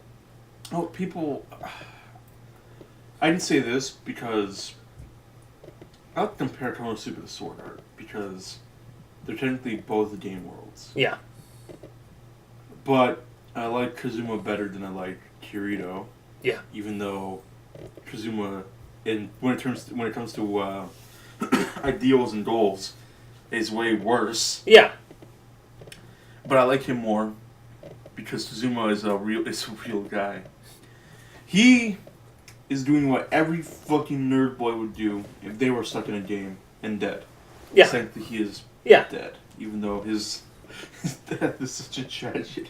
people. I didn't say this because I like to compare Konosuba to Sword Art because they're technically both game worlds. Yeah. But I like Kazuma better than I like Kirito. Yeah. Even though Kazuma, when it comes to ideals and goals, is way worse. Yeah. But I like him more because Kazuma is a real guy. He is doing what every fucking nerd boy would do if they were stuck in a game and dead. Yeah. Technically, he is dead, even though his death is such a tragedy.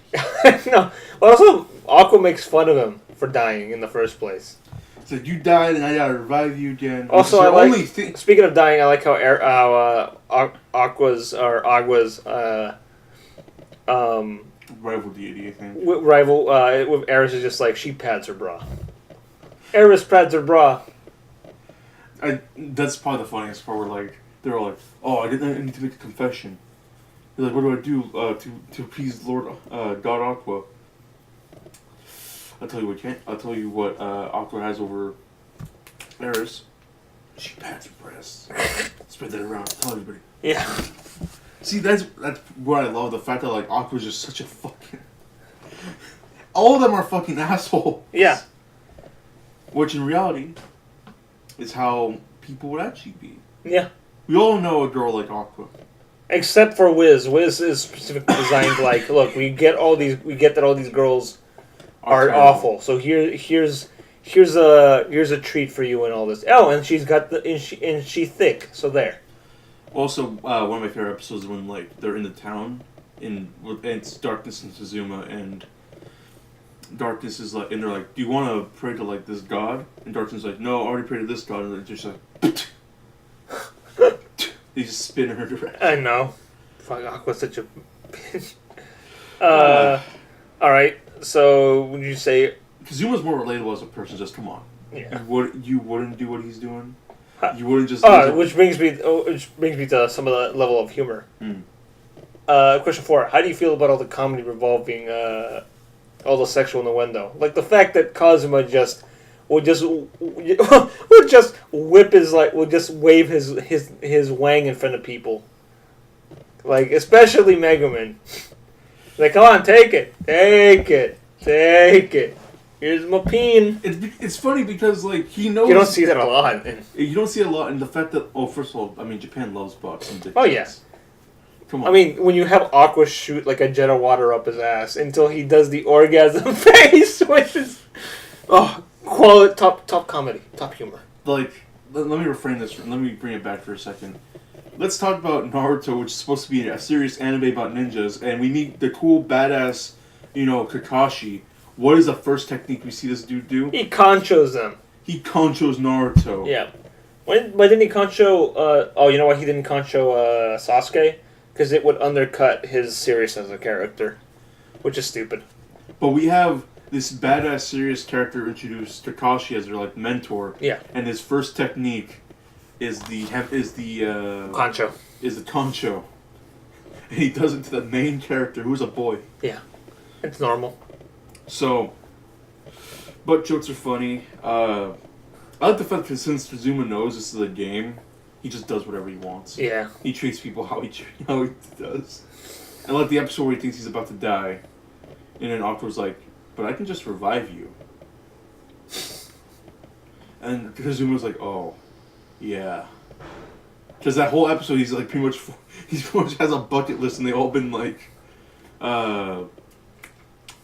No. Well, also, Aqua makes fun of him for dying in the first place. It's like, you died and I gotta revive you again. Also, I like, speaking of dying, I like how Aqua's rival deity, I think. With Eris is just like, she pads her bra. Eris pads her bra. That's probably the funniest part where they're all like, oh, I need to make a confession. They're like, what do I do to appease Lord God Aqua? I'll tell you what Aqua has over Eris. She pats her breasts. Spread that around. Tell everybody. Yeah. See, that's what I love. The fact that like Aqua's just such a fucking. All of them are fucking assholes. Yeah. Which in reality is how people would actually be. Yeah. We all know a girl like Aqua. Except for Wiz. Wiz is specifically designed like, look, we get that all these girls are awful. So here's a treat for you and all this. Oh, and she's got she thick. So there. Also, one of my favorite episodes is when like they're in the town, and it's Darkness and Suzuma, and Darkness is like, and they're like, "Do you want to pray to like this god?" And Darkness is like, "No, I already prayed to this god." And they're just like, they just spin in her direction. I know. Fuck, Aqua's such a bitch. All right. So would you say Kazuma's more relatable as a person? Just come on. Yeah. You wouldn't do what he's doing. Huh. You wouldn't just. Which brings me to some of the level of humor. Question 4: how do you feel about all the comedy revolving all the sexual innuendo? Like the fact that Kazuma would just wave his wang in front of people. Like especially Megumin. Like, come on, take it. Here's my peen. It's funny because like he knows You don't see that a lot. You don't see it a lot, and the fact that first of all, I mean Japan loves butts and dick Oh pics. yes. Come on. I mean, when you have Aqua shoot like a jet of water up his ass until he does the orgasm face, which is quality, top comedy, top humor. Like, let me reframe this. Let me bring it back for a second. Let's talk about Naruto, which is supposed to be a serious anime about ninjas, and we meet the cool, badass, Kakashi. What is the first technique we see this dude do? He conchos them. He conchos Naruto. Yeah. Why didn't he concho... you know why he didn't concho Sasuke? Because it would undercut his seriousness as a character. Which is stupid. But we have this badass, serious character introduced, Kakashi, as their, like, mentor. Yeah. And his first technique is the Concho. Is the concho. And he does it to the main character, who's a boy. Yeah. It's normal. So, butt jokes are funny. I like the fact that since Kazuma knows this is a game, he just does whatever he wants. Yeah. He treats people how he does. And like the episode where he thinks he's about to die, and then Aqua's like, "But I can just revive you." And Kazuma's like, "Oh, yeah." Because that whole episode, he's like pretty much has a bucket list, and they all been like, all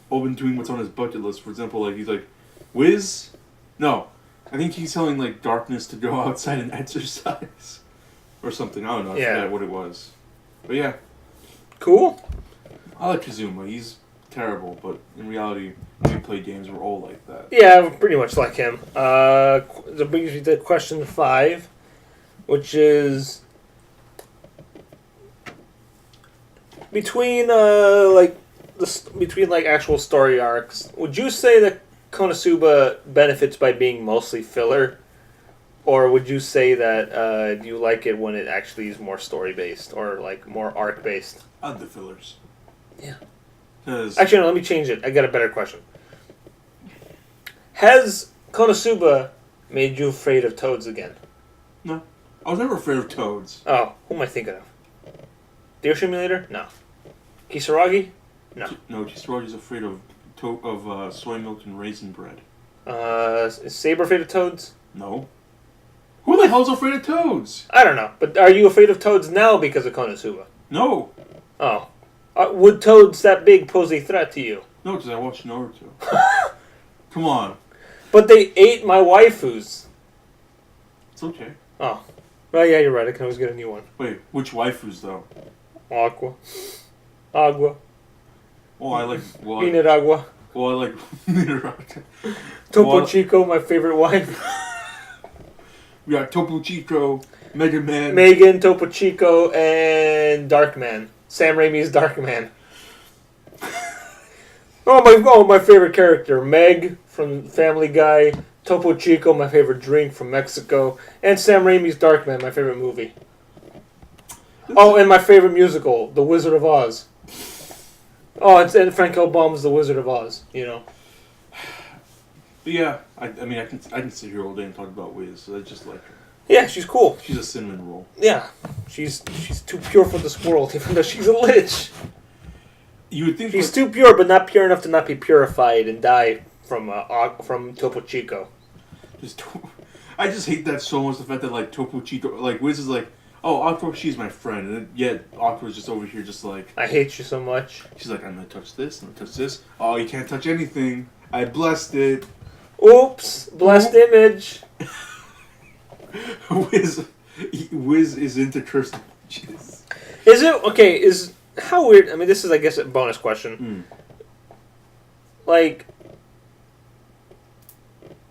been doing what's on his bucket list. For example, like he's like, Wiz? No. I think he's telling like Darkness to go outside and exercise. Or something. I don't know. I forget what it was. But yeah. Cool. I like Kazuma. He's terrible, but in reality, when we play games, we're all like that. Yeah, pretty much like him. That brings me to question 5, which is between actual story arcs. Would you say that Konosuba benefits by being mostly filler, or would you say that you like it when it actually is more story based or like more arc based? I like the fillers. Yeah. Actually, no, let me change it. I got a better question. Has Konosuba made you afraid of toads again? No. I was never afraid of toads. Oh, who am I thinking of? Deer Simulator? No. Kisaragi? No. No, Kisaragi's afraid of soy milk and raisin bread. Is Saber afraid of toads? No. Who the hell's afraid of toads? I don't know. But are you afraid of toads now because of Konosuba? No. Oh. Would toads that big pose a threat to you? No, because I watched Naruto. Come on. But they ate my waifus. It's okay. Oh. Well, yeah, you're right. I can always get a new one. Wait, which waifus, though? Agua. Agua. Oh, I like... Well, Inaragua. Well, I like... Topo Chico, my favorite wife. We got Topo Chico, Mega Man... Megan, Topo Chico, and Darkman. Sam Raimi's Darkman. My favorite character. Meg from Family Guy. Topo Chico, my favorite drink from Mexico. And Sam Raimi's Darkman, my favorite movie. Oh, and my favorite musical, The Wizard of Oz. Oh, and Frank L. Baum's The Wizard of Oz, you know. But yeah, I mean, I can sit here all day and talk about Wiz. So I just like her. Yeah, she's cool. She's a cinnamon roll. Yeah, she's too pure for this world, even though she's a lich. You would think She's too pure, but not pure enough to not be purified and die from Topo Chico. I just hate that so much. The fact that like Topo Chico, like Wiz is like, oh, Aqua, she's my friend, and yet Aqua's just over here, just like, I hate you so much. She's like, I'm gonna touch this, I'm gonna touch this. Oh, you can't touch anything. I blessed it. Oops, blessed image. Wiz is into cursed images. Is it okay? How weird? I mean, this is, I guess, a bonus question. Like,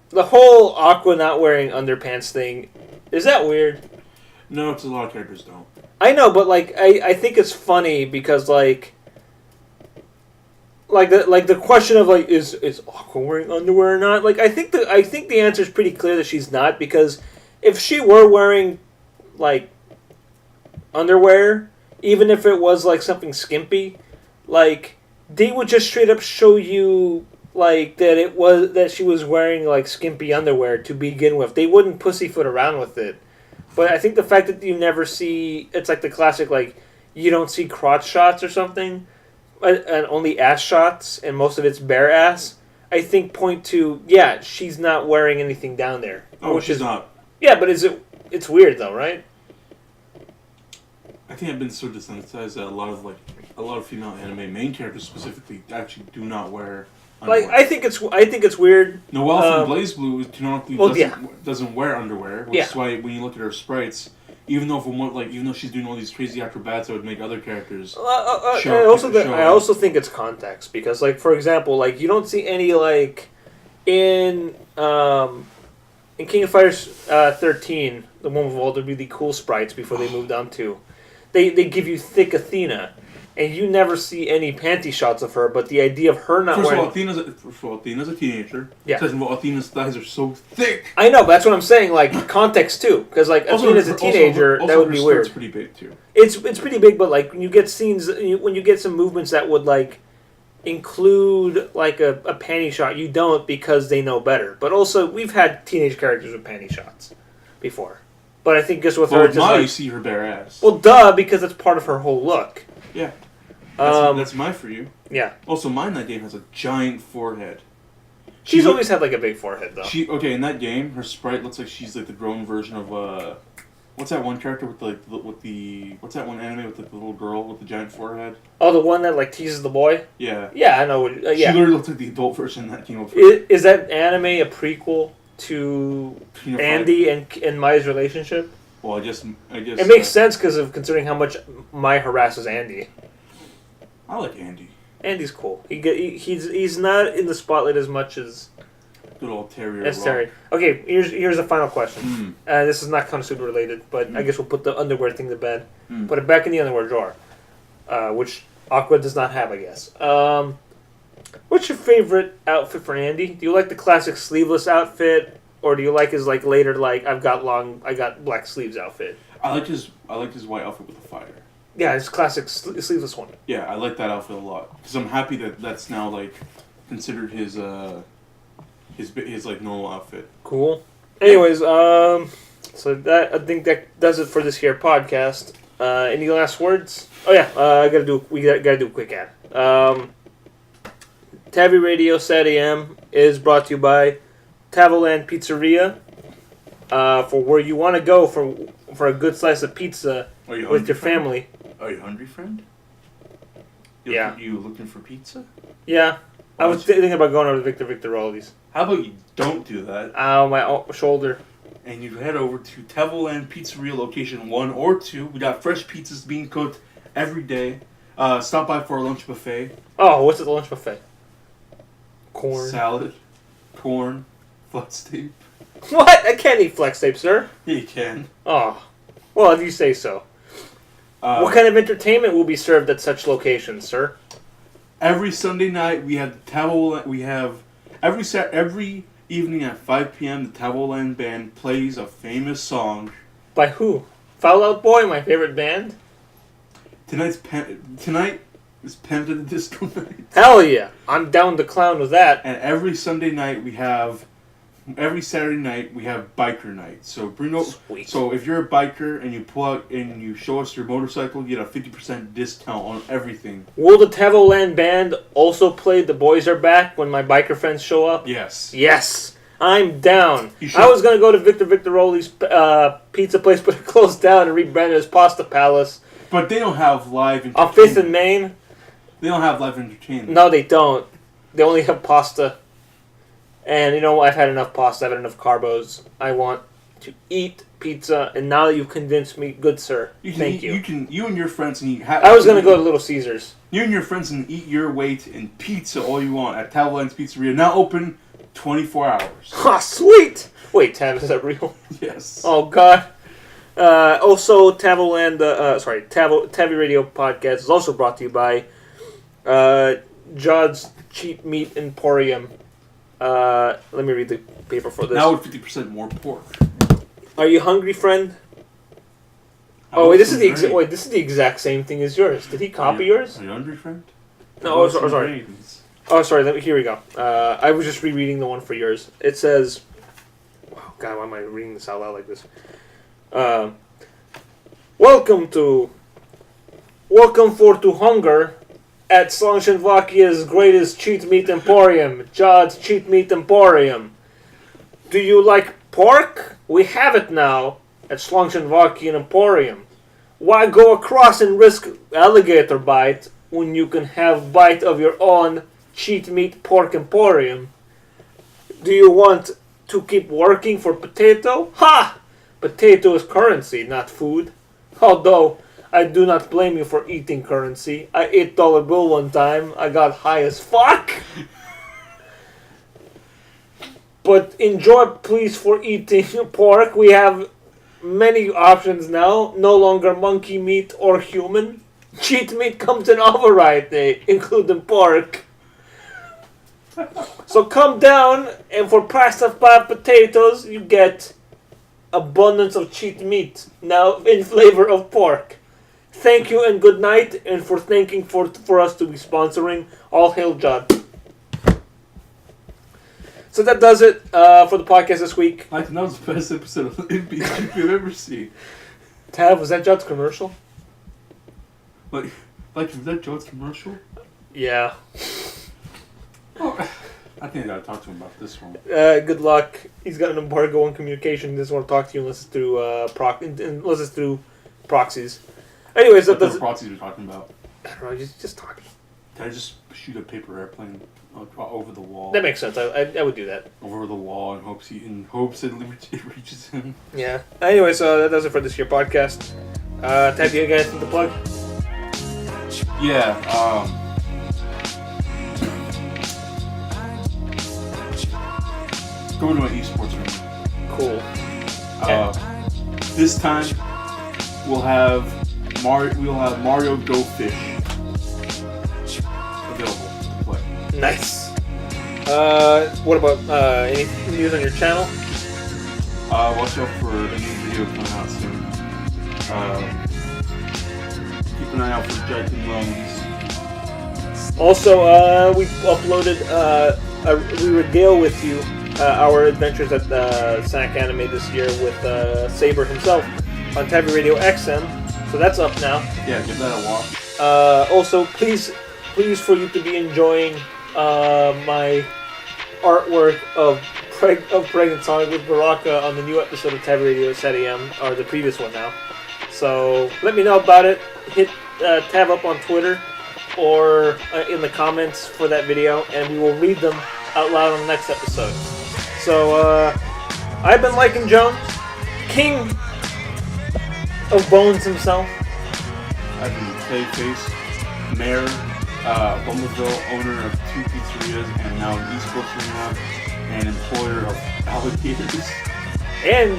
the whole Aqua not wearing underpants thing, is that weird? No, it's a lot of characters don't. I know, but like, I think it's funny because like the question of like, is Aqua wearing underwear or not? Like, I think the answer is pretty clear that she's not, because if she were wearing like underwear, even if it was like something skimpy, like they would just straight up show you like that she was wearing like skimpy underwear to begin with. They wouldn't pussyfoot around with it. But I think the fact that you never see, it's like the classic like you don't see crotch shots or something, and only ass shots, and most of it's bare ass, I think point to, yeah, she's not wearing anything down there. Oh, she's not. Yeah, but it's weird though, right? I think I've been so desensitized that a lot of female anime main characters specifically actually do not wear underwear. Like I think it's weird. Noelle from Blaze Blue canonically doesn't wear underwear, which is why when you look at her sprites, even though she's doing all these crazy acrobats that would make other characters I also think it's context, because like, for example, like you don't see any like in King of Fighters 13, the one with all the really cool sprites before they moved on to, they give you thick Athena, and you never see any panty shots of her, but the idea of her not wearing... First of all, Athena's a teenager. Yeah. Second of all, Athena's thighs are so thick. I know, but that's what I'm saying, like, context too, because like, Athena's a teenager, that would be weird. It's pretty big too. It's pretty big, but like, when you get scenes, when you get some movements that would like include like a panty shot, you don't, because they know better. But also, we've had teenage characters with panty shots before. But I think just with her, now you see her bare ass. Well, duh, because that's part of her whole look. Yeah. That's my for you. Yeah. Also, mine in that game has a giant forehead. She's always had like a big forehead, though. In that game, her sprite looks like she's like the grown version of what's that one character with what's that one anime with the little girl with the giant forehead? Oh, the one that like teases the boy. Yeah. Yeah, I know. Yeah. She literally looks like the adult version in that game. Is that anime a prequel to Andy and Mai's relationship? Well, I guess it makes sense considering how much Mai harasses Andy. I like Andy. Andy's cool. He's not in the spotlight as much as good old Terry. As Terry. Okay, here's the final question. This is not Konosuba related, but I guess we'll put the underwear thing to bed. Put it back in the underwear drawer, which Aqua does not have, I guess. What's your favorite outfit for Andy? Do you like the classic sleeveless outfit, or do you like his like later like I got black sleeves outfit? I like his white outfit with the fire. Yeah, his classic sleeveless one. Yeah, I like that outfit a lot because I'm happy that that's now like considered his like normal outfit. Cool. Anyways, so that I think that does it for this here podcast. Any last words? Oh yeah, we gotta do a quick ad. TaviRadio SatAM is brought to you by Tavoland Pizzeria. For where you want to go for a good slice of pizza with your family. Are you hungry, friend? You looking for pizza? Yeah. I was thinking about going over to Victor Rolli's. How about you don't do that? Ow, my shoulder. And you head over to Tavoland Pizzeria location 1 or 2. We got fresh pizzas being cooked every day. Stop by for our lunch buffet. Oh, what's at the lunch buffet? Corn. Salad. Corn. Flex tape. What? I can't eat flex tape, sir. Yeah, you can. Oh. Well, if you say so. What kind of entertainment will be served at such locations, sir? Every Sunday night we have the Tavoland. We have every evening at 5 p.m. the Tavoland band plays a famous song. By who? Fall Out Boy, my favorite band. Tonight is Panda the Disco Night. Hell yeah. I'm down to clown with that. And every Saturday night we have biker night. So Sweet. So if you're a biker and you pull out and you show us your motorcycle, you get a 50% discount on everything. Will the Tavoland band also play The Boys Are Back when my biker friends show up? Yes. Yes. I'm down. You should- I was going to go to Victor Victoroli's pizza place, but it closed down and rebranded as Pasta Palace. But they don't have live entertainment. On 5th and Main? They don't have live entertainment. No, they don't. They only have pasta. And you know, I've had enough pasta. I've had enough carbos. I want to eat pizza. And now that you've convinced me, good sir, thank you. You and your friends can eat. I was going to go to Little Caesars. You and your friends can eat your weight in pizza all you want at Tavoland's Pizzeria. Now open 24 hours. Ha, sweet! Wait, Tav, is that real? Yes. Oh, God. Also, TaviRadio podcast is also brought to you by Jod's Cheap Meat Emporium. Let me read the paper for this. Now with 50% more pork. Are you hungry, friend? Oh, wait, this is the exact same thing as yours. Did he copy yours? Are you hungry, friend? No, sorry. Oh, sorry. Here we go. I was just rereading the one for yours. It says, oh, God, why am I reading this out loud like this? Welcome for to hunger at Slovakia's greatest cheat meat emporium, Jod's Cheat Meat Emporium. Do you like pork? We have it now at Slovakian Emporium. Why go across and risk alligator bite when you can have bite of your own cheat meat pork emporium? Do you want to keep working for potato? Ha! Potato is currency, not food. Although, I do not blame you for eating currency. I ate dollar bill one time. I got high as fuck. But enjoy, please, for eating pork. We have many options now. No longer monkey meat or human. Cheat meat comes in all variety, including pork. So come down, and for price of 5 potatoes, you get abundance of cheat meat, now in flavor of pork. Thank you and good night, and for thanking for us to be sponsoring. All hail Jod. So that does it for the podcast this week. I think that was the best episode of NBC you've ever seen. Tav, was that Jod's commercial? Like, was that Joe's commercial? Yeah. Oh, I think I gotta talk to him about this one. Good luck. He's got an embargo on communication. He doesn't want to talk to you unless it's through proxies. Anyways, What the proxies we're talking about? I don't know. Just talk. Can I just shoot a paper airplane over the wall? That makes sense. I would do that. Over the wall in hopes it reaches him. Yeah. Anyways, that does it for this year podcast. Ted, you got anything to plug? Yeah. Go to my esports room. Cool. This time we'll have Mario Go Fish available to play. Nice. What about any news on your channel? Watch out for a new video coming out soon. Keep an eye out for Jack and Loans. Also, we uploaded we regale with you our adventures at SAC Anime this year with Saber himself on TaviRadio XM. So that's up now. Yeah, give that a watch. Also, please for you to be enjoying my artwork of Pregnant Sonic with Baraka on the new episode of TaviRadio SatAM, or the previous one now. So let me know about it. Hit Tav up on Twitter or in the comments for that video, and we will read them out loud on the next episode. So I've been Lycan Jones, king of Bones himself. I've been Clayface, mayor, Bumbleville, owner of 2 pizzerias, and now an esports arena, and employer of alligators. And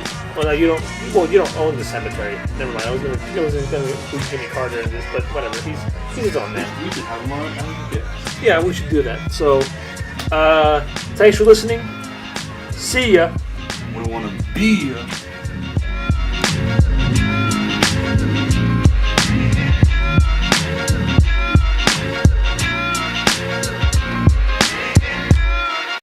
you don't own the cemetery. Never mind. I was gonna include Jimmy Carter in this, but whatever. He's his own man. We should have him on as a guest. Yeah, we should do that. So, thanks for listening. See ya. We want to be ya.